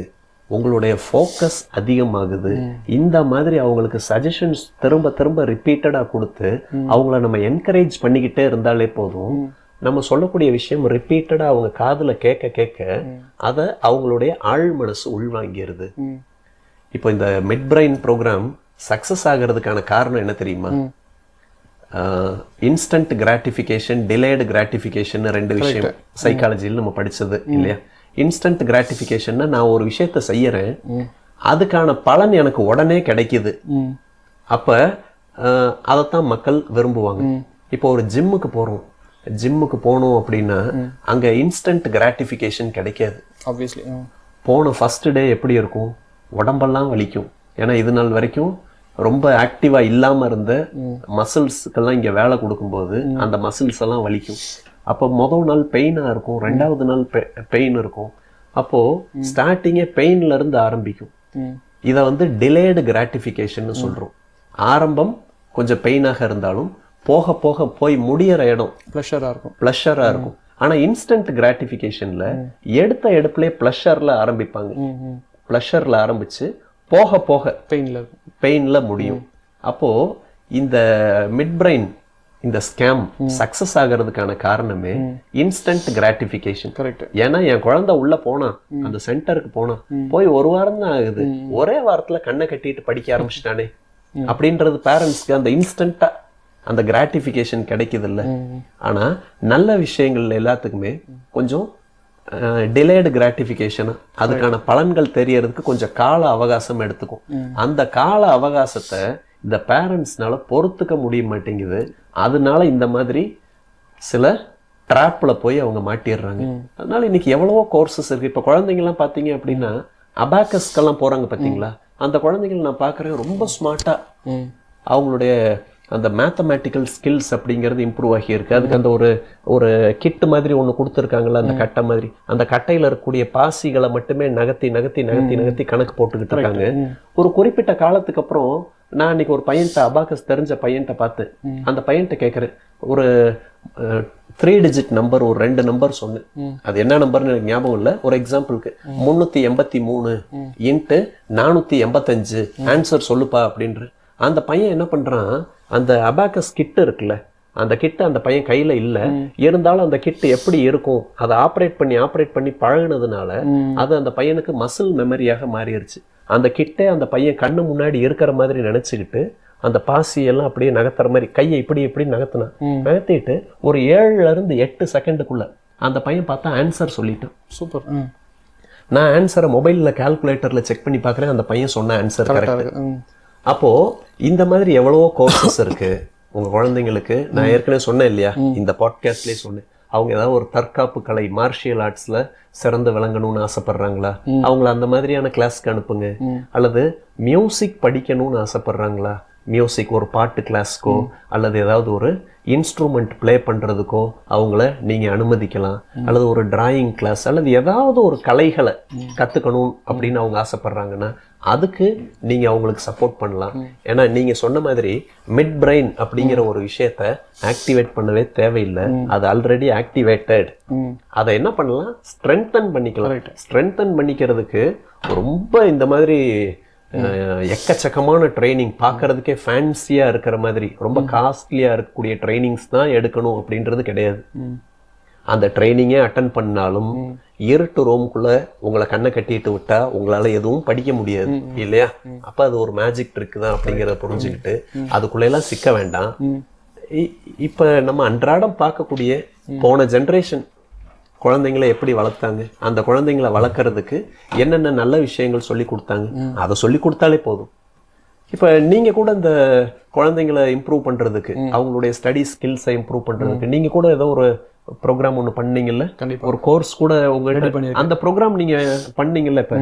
S2: உங்களுடைய ஃபோக்கஸ் அதிகமாகுது, இந்த மாதிரி அவங்களுக்கு சஜஷன்ஸ் திரும்ப திரும்ப ரிப்பீட்டடாக கொடுத்து அவங்கள நம்ம என்கரேஜ் பண்ணிக்கிட்டே இருந்தாலே போதும். நம்ம சொல்லக்கூடிய விஷயம் ரிப்பீட்டடாக அவங்க காதில் கேட்க கேட்க அதை அவங்களுடைய ஆழ் மனசு உள்வாங்கிடுது. இப்போ இந்த மிட் பிரெயின் ப்ரோக்ராம் சக்ஸஸ் ஆகிறதுக்கான காரணம் என்ன தெரியுமா? இன்ஸ்டன்ட் கிராட்டிஃபிகேஷன், டிலேடு கிராட்டிஃபிகேஷன், 2 விஷயம் சைக்காலஜியில் நம்ம படிச்சது இல்லையா? இன்ஸ்டன்ட் கிராட்டிஃபிகேஷன்னா நான் ஒரு விஷயத்த செய்யறேன், அதுக்கான பலன் எனக்கு உடனே கிடைக்குது. அப்ப அதைத்தான் மக்கள் விரும்புவாங்க. இப்போ ஒரு ஜிம்முக்கு போகணும் அப்படின்னா அங்க இன்ஸ்டன்ட் கிராட்டிஃபிகேஷன் கிடைக்காது.
S1: ஆப்வியஸ்லி
S2: போன ஃபர்ஸ்ட் டே எப்படி இருக்கும், உடம்பெல்லாம் வலிக்கும். ஏன்னா இது நாள் வரைக்கும் ரொம்ப ஆக்டிவா இல்லாம இருந்த மசில்ஸ்க்கெல்லாம் இங்க வேலை கொடுக்கும்போது அந்த மசில்ஸ் எல்லாம் வலிக்கும். அப்போ முதல் நாள் பெயினா இருக்கும், 2வது நாள் பெயின் இருக்கும். அப்போ ஸ்டார்டிங்கே பெயின்ல இருந்து ஆரம்பிக்கும். இதை வந்து டிலேடு கிராட்டிஃபிகேஷன் சொல்றோம். ஆரம்பம் கொஞ்சம் பெயினாக இருந்தாலும் போக போக போய் முடியற இடம் ப்ளஷரா இருக்கும். ஆனா இன்ஸ்டன்ட் கிராட்டிஃபிகேஷன்ல எடுப்புலயே ப்ளஷர்ல ஆரம்பிப்பாங்க. ப்ளஷர்ல ஆரம்பிச்சு போக போக பெயின்ல முடியும். அப்போ இந்த மிட் பிரெயின் இந்த ஸ்கேம் சக்சஸ் ஆகிறதுக்கான காரணமே இன்ஸ்டன்ட் கிராட்டிஃபிகேஷன். ஏன்னா என் குழந்தை உள்ள போனா, அந்த சென்டருக்கு போனா, போய் 1 வாரம் தான் ஆகுது, ஒரே வாரத்துல கண்ணை கட்டிட்டு படிக்க ஆரம்பிச்சிட்டானே அப்படின்றது பேரண்ட்ஸ்க்கு அந்த இன்ஸ்டன்டா அந்த கிராட்டிஃபிகேஷன் கிடைக்குது இல்ல. ஆனா நல்ல விஷயங்கள் எல்லாத்துக்குமே கொஞ்சம் டிலேடு கிராட்டிஃபிகேஷன், அதுக்கான பலன்கள் தெரியறதுக்கு கொஞ்சம் கால அவகாசம் எடுத்துக்கும். அந்த கால அவகாசத்தை இந்த பேரண்ட்ஸ்னால பொறுத்துக்க முடிய மாட்டேங்குது. அதனால இந்த மாதிரி சில ட்ராப்ல போய் அவங்க மாட்டிடுறாங்க. அதனால இன்னைக்கு எவ்வளவோ கோர்சஸ் இருக்கு. இப்ப குழந்தைங்கலாம் பாத்தீங்க அப்படின்னா அபாக்கஸ்க்கெல்லாம் போறாங்க பாத்தீங்களா, அந்த குழந்தைகள் நான் பாக்குறேன் ரொம்ப ஸ்மார்ட்டா அவங்களுடைய அந்த மேத்தமேட்டிக்கல் ஸ்கில்ஸ் அப்படிங்கிறது இம்ப்ரூவ் ஆகி இருக்கு. அதுக்கு அந்த ஒரு கிட்டு மாதிரி ஒன்று கொடுத்துருக்காங்கல்ல, அந்த கட்டை மாதிரி, அந்த கட்டையில இருக்கக்கூடிய பாசிகளை மட்டுமே நகர்த்தி நகர்த்தி நகர்த்தி நகர்த்தி கணக்கு போட்டுக்கிட்டு இருக்காங்க. ஒரு குறிப்பிட்ட காலத்துக்கு அப்புறம் நான் இன்னைக்கு ஒரு பையன்ட்ட, அபாக்கஸ் தெரிஞ்ச பையன்ட்ட பார்த்து அந்த பையன்ட்ட கேட்குறேன், ஒரு 3 டிஜிட் நம்பர், ஒரு 2 நம்பர் சொன்னேன். அது என்ன நம்பர்னு எனக்கு ஞாபகம் இல்லை. ஒரு எக்ஸாம்பிளுக்கு 383 × 485 ஆன்சர் சொல்லுப்பா அப்படின்ற. அந்த பையன் என்ன பண்றான், அந்த அபாக்கஸ் கிட் இருக்குல்ல, அந்த கிட்டு அந்த பையன் கையில இல்ல, இருந்தாலும் அந்த கிட்டு எப்படி இருக்கும் அதை ஆப்ரேட் பண்ணி பழகுனதுனால அது அந்த பையனுக்கு மசில் மெமரியாக மாறிடுச்சு. அந்த கிட்டே அந்த பையன் கண்ணு முன்னாடி இருக்கிற மாதிரி நினைச்சுக்கிட்டு அந்த பாசி எல்லாம் அப்படியே நகர்த்துற மாதிரி கையை இப்படி நகர்த்திட்டு ஒரு 7 இருந்து 8 செகண்டுக்குள்ள அந்த பையன் பார்த்தா ஆன்சர் சொல்லிட்டான்.
S1: சூப்பர்.
S2: நான் ஆன்சரை மொபைல்ல கால்குலேட்டர்ல செக் பண்ணி பார்க்கறேன், அந்த பையன் சொன்ன ஆன்சர் கரெக்ட். அப்போ இந்த மாதிரி எவ்வளவோ கோர்சஸ் இருக்கு உங்க குழந்தைங்களுக்கு. நான் ஏற்கனவே சொன்னேன் இல்லையா, இந்த பாட்காஸ்ட்லயே சொன்னேன், அவங்க ஏதாவது ஒரு தற்காப்பு கலை, மார்ஷியல் ஆர்ட்ஸ்ல சிறந்து விளங்கணும்னு ஆசைப்படுறாங்களா, அவங்கள அந்த மாதிரியான கிளாஸ்க்கு அனுப்புங்க. அல்லது மியூசிக் படிக்கணும்னு ஆசைப்படுறாங்களா, மியூசிக் ஒரு பாட்டு கிளாஸ்க்கோ அல்லது ஏதாவது ஒரு இன்ஸ்ட்ருமெண்ட் பிளே பண்றதுக்கோ அவங்கள நீங்க அனுமதிக்கலாம். அல்லது ஒரு டிராயிங் கிளாஸ் அல்லது ஏதாவது ஒரு கலைகளை கத்துக்கணும் அப்படின்னு அவங்க ஆசைப்படுறாங்கன்னா அதுக்கு நீங்க அவங்களுக்கு சப்போர்ட் பண்ணலாம். ஏன்னா நீங்க சொன்ன மாதிரி மிட் பிரெயின் அப்படிங்கிற ஒரு விஷயத்த ஆக்டிவேட் பண்ணவே தேவையில்லை, அது ஆல்ரெடி ஆக்டிவேட்டட். அதை என்ன பண்ணலாம், ஸ்ட்ரென்தன் பண்ணிக்கலாம். ஸ்ட்ரென்தன் பண்ணிக்கிறதுக்கு ரொம்ப இந்த மாதிரி எக்கச்சக்கமான ட்ரைனிங், பார்க்கறதுக்கே ஃபேன்சியா இருக்கிற மாதிரி ரொம்ப காஸ்ட்லியா இருக்கக்கூடிய ட்ரைனிங்ஸ் தான் எடுக்கணும் அப்படின்றது கிடையாது. அந்த ட்ரைனிங்கே அட்டன் பண்ணாலும் இருட்டு ரோமுக்குள்ள உங்களை கண்ணை கட்டிட்டு விட்டா உங்களால எதுவும் படிக்க முடியாது இல்லையா. அப்ப அது ஒரு மேஜிக் ட்ரிக் தான் அப்படிங்கிறத புரிஞ்சுக்கிட்டு அதுக்குள்ள எல்லாம் சிக்க வேண்டாம். இப்ப நம்ம அன்றாடம் பார்க்கக்கூடிய போன ஜெனரேஷன் குழந்தைங்களை எப்படி வளர்த்தாங்க, அந்த குழந்தைங்களை வளர்க்கறதுக்கு என்னென்ன நல்ல விஷயங்கள் சொல்லி கொடுத்தாங்க, அதை சொல்லி கொடுத்தாலே போதும். இப்ப நீங்க கூட இந்த குழந்தைங்களை இம்ப்ரூவ் பண்றதுக்கு, அவங்களுடைய ஸ்டடி ஸ்கில்ஸை இம்ப்ரூவ் பண்றதுக்கு நீங்க கூட ஏதோ ஒரு ப்ரோக்ராம் ஒண்ணு பண்ணீங்கல்ல, ஒரு கோர்ஸ் கூட உங்ககிட்ட அந்த ப்ரோக்ராம் நீங்க பண்ணீங்கல்ல. இப்ப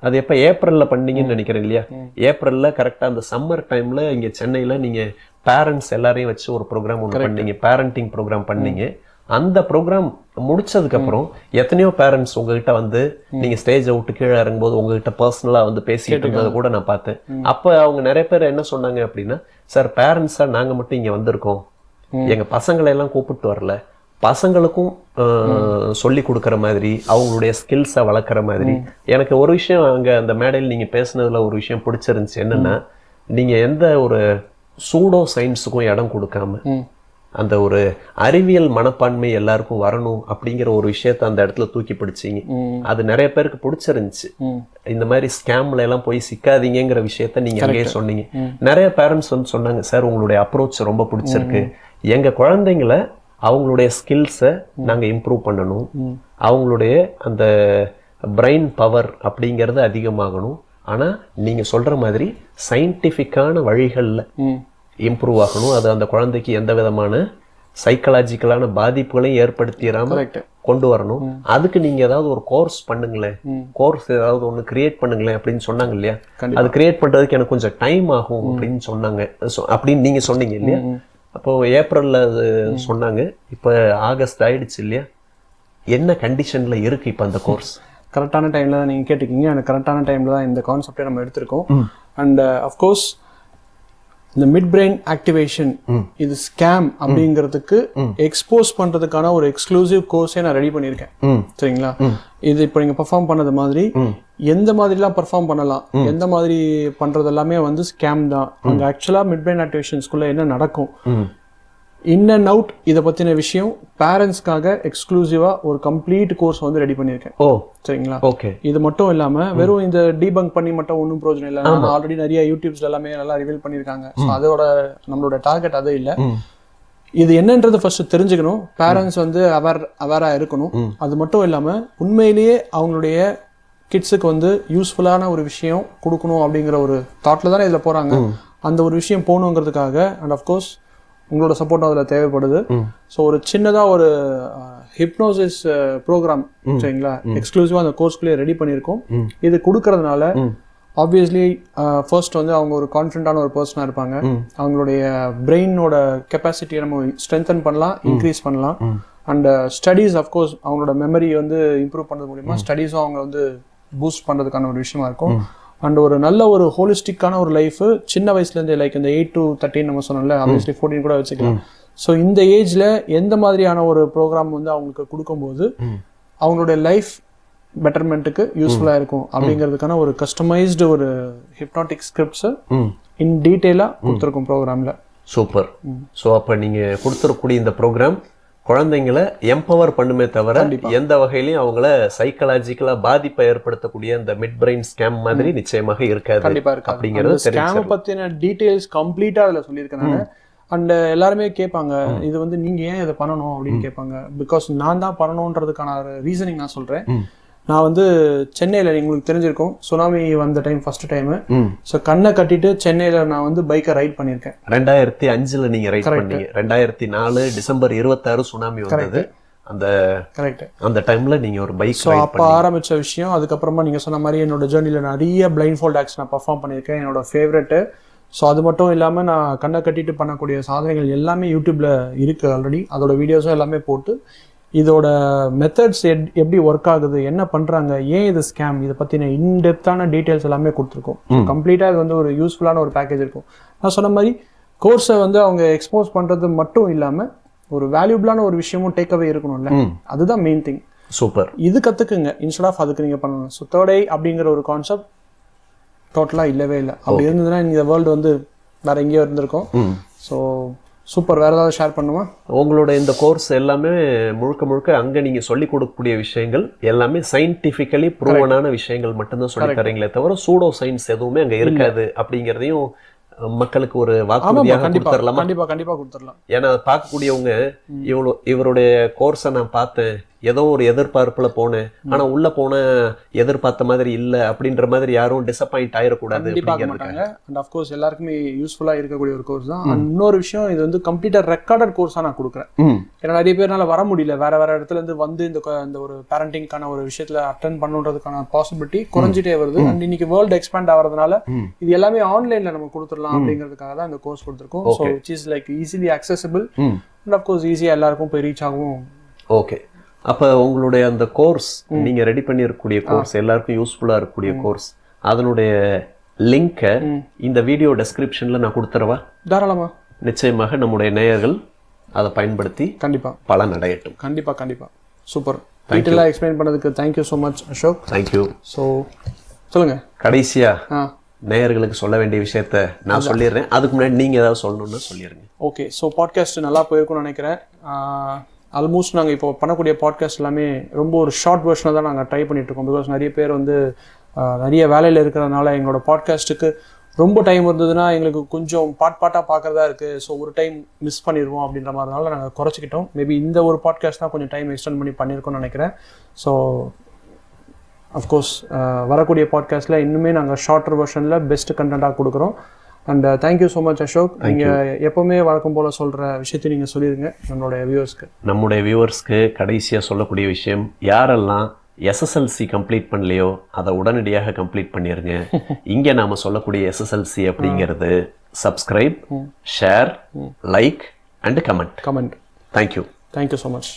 S2: அது எப்ப ஏப்ரல்ல பண்ணீங்கன்னு நினைக்கிறேன் இல்லையா. ஏப்ரல்ல கரெக்டா அந்த சம்மர் டைம்ல இங்க சென்னையில நீங்க பேரண்ட்ஸ் எல்லாரையும் வச்சு ஒரு ப்ரோக்ராம் ஒண்ணு பண்ணீங்க, பேரண்டிங் ப்ரோக்ராம் பண்ணீங்க. அந்த ப்ரோக்ராம் முடிச்சதுக்கு அப்புறம் எத்தனையோ பேரண்ட்ஸ் உங்ககிட்ட வந்து நீங்க ஸ்டேஜை விட்டு கீழே இறங்கும்போது உங்ககிட்ட பர்சனலா வந்து பேசிட்டு இருந்ததை கூட நான் பார்த்தேன். அப்ப அவங்க நிறைய பேர் என்ன சொன்னாங்க அப்படின்னா, சார் பேரண்ட்ஸா நாங்க மட்டும் இங்க வந்திருக்கோம், எங்க பசங்களை எல்லாம் கூப்பிட்டு வரல, பசங்களுக்கும் சொல்லி கொடுக்கற மாதிரி அவங்களுடைய ஸ்கில்ஸை வளர்க்குற மாதிரி. எனக்கு ஒரு விஷயம் அங்க அந்த மேடையில் நீங்க பேசுனதுல ஒரு விஷயம் பிடிச்சிருந்துச்சு. என்னன்னா, நீங்க எந்த ஒரு சூடோ சயின்ஸுக்கும் இடம் கொடுக்காம அந்த ஒரு அறிவியல் மனப்பான்மை எல்லாருக்கும் வரணும் அப்படிங்கிற ஒரு விஷயத்த அந்த இடத்துல தூக்கி பிடிச்சிங்க. அது நிறைய பேருக்கு பிடிச்சிருந்துச்சு. இந்த மாதிரி ஸ்கேம்ல எல்லாம் போய் சிக்காதீங்கிற விஷயத்த நீங்க அங்கேயே சொன்னீங்க. நிறைய பேரண்ட்ஸ் வந்து சொன்னாங்க, சார் உங்களுடைய அப்ரோச் ரொம்ப பிடிச்சிருக்கு, எங்க குழந்தைங்களை அவங்களுடைய ஸ்கில்ஸை நாங்க இம்ப்ரூவ் பண்ணணும், அவங்களுடைய அந்த பிரெயின் பவர் அப்படிங்கிறது அதிகமாகணும். ஆனா நீங்க சொல்ற மாதிரி சயின்டிபிக்கான வழிகள்ல இம்ப்ரூவ் ஆகணும், அது அந்த குழந்தைக்கு எந்த விதமான சைக்கலாஜிக்கலான பாதிப்புகளையும் ஏற்படுத்திடாம கொண்டு வரணும். அதுக்கு நீங்க ஏதாவது ஒரு கோர்ஸ் பண்ணுங்களேன், கோர்ஸ் ஏதாவது ஒன்று கிரியேட் பண்ணுங்களேன் அப்படின்னு சொன்னாங்க இல்லையா? அது கிரியேட் பண்றதுக்கு எனக்கு கொஞ்சம் டைம் ஆகும் அப்படின்னு சொன்னாங்க. அப்படின்னு நீங்க சொன்னீங்க இல்லையா? அப்போ ஏப்ரல்ல அது சொன்னாங்க, இப்போ ஆகஸ்ட் ஆயிடுச்சு இல்லையா? என்ன கண்டிஷன்ல இருக்கு இப்போ அந்த கோர்ஸ்?
S1: கரெக்டான டைம்ல தான் நீங்க கேட்டிருக்கீங்க. அந்த கரெக்டான டைம்ல தான் இந்த கான்செப்டை நம்ம எடுத்திருக்கோம். அண்ட் அஃப்கோர்ஸ் இந்த மிட் பிரெயின் ஆக்டிவேஷன் இது ஸ்கேம் அப்படிங்கிறதுக்கு எக்ஸ்போஸ் பண்றதுக்கான ஒரு எக்ஸ்க்ளூசிவ் கோர்ஸே நான் ரெடி பண்ணியிருக்கேன். சரிங்களா? இது இப்போ நீங்க பெர்ஃபார்ம் பண்ணது மாதிரி எந்த மாதிரிலாம் பெர்ஃபார்ம் பண்ணலாம், எந்த மாதிரி பண்றது எல்லாமே வந்து ஸ்கேம் தான். அங்க ஆக்சுவலா மிட் பிரெயின் ஆக்டிவேஷன்ஸ்குள்ள என்ன நடக்கும், இன் அண்ட் அவுட் இதை பத்தின விஷயம் பேரண்ட்ஸ்க்காக எக்ஸ்க்ளூசிவா ஒரு கம்ப்ளீட் கோர்ஸ் வந்து ரெடி பண்ணியிருக்கேன். சரிங்களா?
S2: ஓகே.
S1: இது மட்டும் இல்லாம வெறும் இந்த டீபங்க் பண்ணி மட்டும் ஒன்றும் பிரயோஜனம் இல்லை. ஆல்ரெடி நிறைய யூடியூப்ஸ்ல எல்லாமே நல்லா ரிவீல் பண்ணியிருக்காங்க. அதோட நம்மளோட டார்கெட் அது இல்லை. இது என்னன்றது ஃபர்ஸ்ட் தெரிஞ்சுக்கணும். பேரண்ட்ஸ் வந்து அவேரா இருக்கணும். அது மட்டும் இல்லாம உண்மையிலேயே அவங்களுடைய கிட்ஸுக்கு வந்து யூஸ்ஃபுல்லான ஒரு விஷயம் கொடுக்கணும் அப்படிங்கிற ஒரு தாட்ல தானே இதுல போறாங்க. அந்த ஒரு விஷயம் போகணுங்கிறதுக்காக அண்ட் அஃப்கோர்ஸ் உங்களோட சப்போர்ட் அதில் தேவைப்படுது. ஸோ ஒரு சின்னதாக ஒரு ஹிப்னோசிஸ் ப்ரோக்ராம், சரிங்களா, எக்ஸ்க்ளூசிவாக அந்த கோர்ஸ்குள்ளேயே ரெடி பண்ணியிருக்கோம். இது கொடுக்கறதுனால ஆப்வியஸ்லி ஃபர்ஸ்ட் வந்து அவங்க ஒரு கான்ஃபிடண்டான ஒரு பர்சனாக இருப்பாங்க. அவங்களுடைய பிரெயினோட கெப்பாசிட்டியை நம்ம ஸ்ட்ரென்தன் பண்ணலாம், இன்க்ரீஸ் பண்ணலாம். அண்ட் ஸ்டடீஸ் அஃப்கோர்ஸ் அவங்களோட மெமரி வந்து இம்ப்ரூவ் பண்ணுறது மூலிமா ஸ்டடீஸும் அவங்க வந்து பூஸ்ட் பண்ணுறதுக்கான ஒரு விஷயமா இருக்கும். அண்ட் ஒரு நல்ல ஒரு ஹோலிஸ்டிக்கான ஒரு லைஃப் சின்ன வயசுலேருந்தே, லைக் இந்த 8 to 13 நம்ம சொன்னோம்ல, ஆப்வியஸ்லி 14 கூட வச்சுக்கலாம். ஸோ இந்த ஏஜ்ல எந்த மாதிரியான ஒரு ப்ரோக்ராம் வந்து அவங்களுக்கு கொடுக்கும்போது அவங்களுடைய லைஃப் பெட்டர்மெண்ட்டுக்கு யூஸ்ஃபுல்லாக இருக்கும் அப்படிங்கிறதுக்கான ஒரு கஸ்டமைஸ்டு ஒரு ஹிப்னாட்டிக் ஸ்கிரிப்ட்ஸை இன் டீட்டெயிலாக கொடுத்துருக்கோம் ப்ரோக்ராமில்.
S2: சூப்பர். ஸோ அப்போ நீங்கள் கொடுத்துருக்கூடிய இந்த ப்ரோக்ராம் குழந்தைங்களை எம்பவர் பண்ணுமே தவிர எந்த வகையிலையும் அவங்கள சைக்கலாஜிக்கலா பாதிப்பை ஏற்படுத்தக்கூடிய அந்த மிட் பிரெயின் ஸ்கேம் மாதிரி நிச்சயமாக இருக்காது.
S1: கண்டிப்பா இருக்கு. அப்படிங்கிறது ஸ்கேம் பத்தின டீடைல்ஸ் கம்ப்ளீட்டா அதுல சொல்லியிருக்கேன். அண்ட் எல்லாருமே கேட்பாங்க, இது வந்து நீங்க ஏன் இதை பண்ணணும் அப்படின்னு கேட்பாங்க. பிகாஸ் நான் தான் பண்ணணுன்றதுக்கான ரீசனிங் நான் சொல்றேன். நான் வந்து சென்னையில் உங்களுக்கு தெரிஞ்சிருக்கும், சுனாமி வந்த டைம் ஃபர்ஸ்ட் டைம். ஸோ கண்ணை கட்டிட்டு சென்னையில் நான் வந்து பைக்கை ரைட் பண்ணியிருக்கேன்.
S2: 2005 நீங்க ரைட் பண்ணீங்க. 2004 டிசம்பர் 26 சுனாமி வந்தது. அந்த டைம்ல நீங்க ஒரு பைக்
S1: ஸோ அப்போ ஆரம்பிச்ச விஷயம். அதுக்கப்புறமா நீங்க சொன்ன மாதிரி என்னோட ஜேர்னியில் நிறைய பிளைண்ட் ஃபோல்ட் ஆக்ஸ் நான் பர்ஃபார்ம் பண்ணியிருக்கேன், என்னோட ஃபேவரெட்டு. ஸோ அது மட்டும் இல்லாமல் நான் கண்ணை கட்டிட்டு பண்ணக்கூடிய சாதனைகள் எல்லாமே யூடியூப்ல இருக்கு ஆல்ரெடி. அதோட வீடியோஸும் எல்லாமே போட்டு இதோட மெத்தட்ஸ் எப்படி ஒர்க் ஆகுது, என்ன பண்றாங்க, ஏன் இது ஸ்கேம், இதை பத்தின இன்டெப்தான டீடைல்ஸ் எல்லாமே கொடுத்துருக்கோம். கம்ப்ளீட்டா இது வந்து ஒரு யூஸ்ஃபுல்லான ஒரு பேக்கேஜ் இருக்கும். நான் சொன்ன மாதிரி கோர்ஸை வந்து அவங்க எக்ஸ்போஸ் பண்றது மட்டும் இல்லாம ஒரு வேல்யூபிளான ஒரு விஷயமும் டேக் அவே இருக்கணும்ல, அதுதான் மெயின் திங்.
S2: சூப்பர். இது
S1: கத்துக்குங்க இன்ஸ்டெட் ஆஃப் அதுக்கு நீங்க பண்ணணும். ஸோ தேர்ட் ஐ அப்படிங்கிற ஒரு கான்செப்ட் டோட்டலா இல்லவே இல்லை. அப்படி இருந்ததுன்னா இந்த வேர்ல்டு வந்து வேற எங்கேயோ இருந்திருக்கும். So super. வேற ஏதாவது ஷேர் பண்ணுமா?
S2: உங்களோட இந்த கோர்ஸ் எல்லாமே முழுக்க அங்க நீங்க சொல்லி கொடுக்கக்கூடிய விஷயங்கள் எல்லாமே சயின்டிபிக்கலி ப்ரூவனான விஷயங்கள் மட்டும்தான் சொல்லி தரீங்களே தவிர சூடோ சயின்ஸ் எதுவுமே அங்க இருக்காது அப்படிங்கறதையும் மக்களுக்கு ஒரு வாக்குறுதியாக கொடுத்துடலாமா?
S1: கண்டிப்பா கொடுத்துடலாம்.
S2: ஏன்னா பார்க்கக்கூடியவங்க இவருடைய கோர்ஸை நான் பார்த்தேன், ஏதோ ஒரு எதிர்பார்ப்புல போனேன், ஆனா உள்ள போன எதிர்பார்த்த மாதிரி இல்ல அப்படின்ற மாதிரி யாரும் டிசப்பாயிண்ட் ஆயிடக்கூடாது.
S1: அண்ட் ஆஃப் கோர்ஸ் எல்லாருக்குமே யூஸ்ஃபுல்லா இருக்கக்கூடிய ஒரு கோர்ஸ் தான். இன்னொரு விஷயம், இது வந்து கம்ப்ளீட்டா ரெக்கார்டட் கோர்ஸா நான் கொடுக்குறேன். ஏன்னா நிறைய பேர்னால வர முடியல, வேற இடத்துல இருந்து வந்து இந்த ஒரு பேரண்டிங்கான ஒரு விஷயத்துல அட்டென்ட் பண்ணுன்றதுக்கான பாசிபிலிட்டி குறைஞ்சிட்டே வருது. அண்ட் இன்னைக்கு வேர்ல்டு எக்ஸ்பேண்ட் ஆகிறதுனால இது எல்லாமே ஆன்லைன்ல நம்ம கொடுத்துடலாம் அப்படிங்கிறதுக்காக தான் இந்த கோர்ஸ் கொடுத்துருக்கோம். So it is like easily accessible and half course ஈஸியா எல்லாருக்கும் போய் ரீச் ஆகும்.
S2: ஓகே. அப்ப உங்களுடைய அந்த கோர்ஸ் நீங்க ரெடி பண்ணிருக்கக்கூடிய கோர்ஸ் எல்லாருக்கும் யூஸ்ஃபுல்லா இருக்கக்கூடிய கோர்ஸ், அதனுடைய லிங்கை இந்த வீடியோ டெஸ்கிரிப்ஷன்ல நான் கொடுத்துறவா?
S1: தாராளமா.
S2: நிச்சயமாக நம்முடைய நேயர்கள் அதை பயன்படுத்தி
S1: கண்டிப்பா
S2: பலன் அடையட்டும்.
S1: கண்டிப்பா. சூப்பர். டீட்டெயிலாக எக்ஸ்பிளைன் பண்ணதுக்கு thank you so much Ashok.
S2: Thank you.
S1: So சொல்லுங்க,
S2: கடைசியா நேயர்களுக்கு சொல்ல வேண்டிய விஷயத்த நான் சொல்லிடுறேன். அதுக்கு முன்னாடி நீங்க ஏதாவது சொல்லணும்னு சொல்லிடுங்க.
S1: ஓகே. ஸோ பாட்காஸ்ட் நல்லா போயிருக்கும்னு நினைக்கிறேன். ஆல்மோஸ்ட் நாங்கள் இப்போ பண்ணக்கூடிய பாட்காஸ்ட் எல்லாமே ரொம்ப ஒரு ஷார்ட் வெர்ஷனாக தான் நாங்கள் ட்ரை பண்ணிட்டு இருக்கோம். பிகாஸ் நிறைய பேர் வந்து நிறைய வேலையில் இருக்கிறதுனால எங்களோட பாட்காஸ்ட்டுக்கு ரொம்ப டைம் இருந்ததுன்னா எங்களுக்கு கொஞ்சம் பாட்டாக பார்க்குறதா இருக்குது. ஸோ ஒரு டைம் மிஸ் பண்ணிடுவோம் அப்படின்ற மாதிரினால நாங்கள் குறைச்சிக்கிட்டோம். மேபி இந்த ஒரு பாட்காஸ்ட் தான் கொஞ்சம் டைம் எக்ஸ்டெண்ட் பண்ணி பண்ணியிருக்கோம்னு நினைக்கிறேன். ஸோ அஃப்கோர்ஸ் வரக்கூடிய பாட்காஸ்ட்டில் இன்னுமே நாங்கள் ஷார்ட்டர் வெர்ஷனில் பெஸ்ட் கண்டென்ட்டாக கொடுக்குறோம். And thank you so much Ashok. நீங்கள் எப்போவுமே வழக்கம் போல் சொல்கிற விஷயத்தை நீங்கள் சொல்லிடுங்க நம்மளுடைய வியூவர்ஸ்க்கு.
S2: நம்முடைய வியூவர்ஸ்க்கு கடைசியாக சொல்லக்கூடிய விஷயம், யாரெல்லாம் எஸ்எஸ்எல்சி கம்ப்ளீட் பண்ணலையோ அதை உடனடியாக கம்ப்ளீட் பண்ணிடுங்க. இங்கே நாம் சொல்லக்கூடிய எஸ்எஸ்எல்சி அப்படிங்கிறது subscribe, share, like and comment.
S1: Comment.
S2: Thank you.
S1: Thank you so much.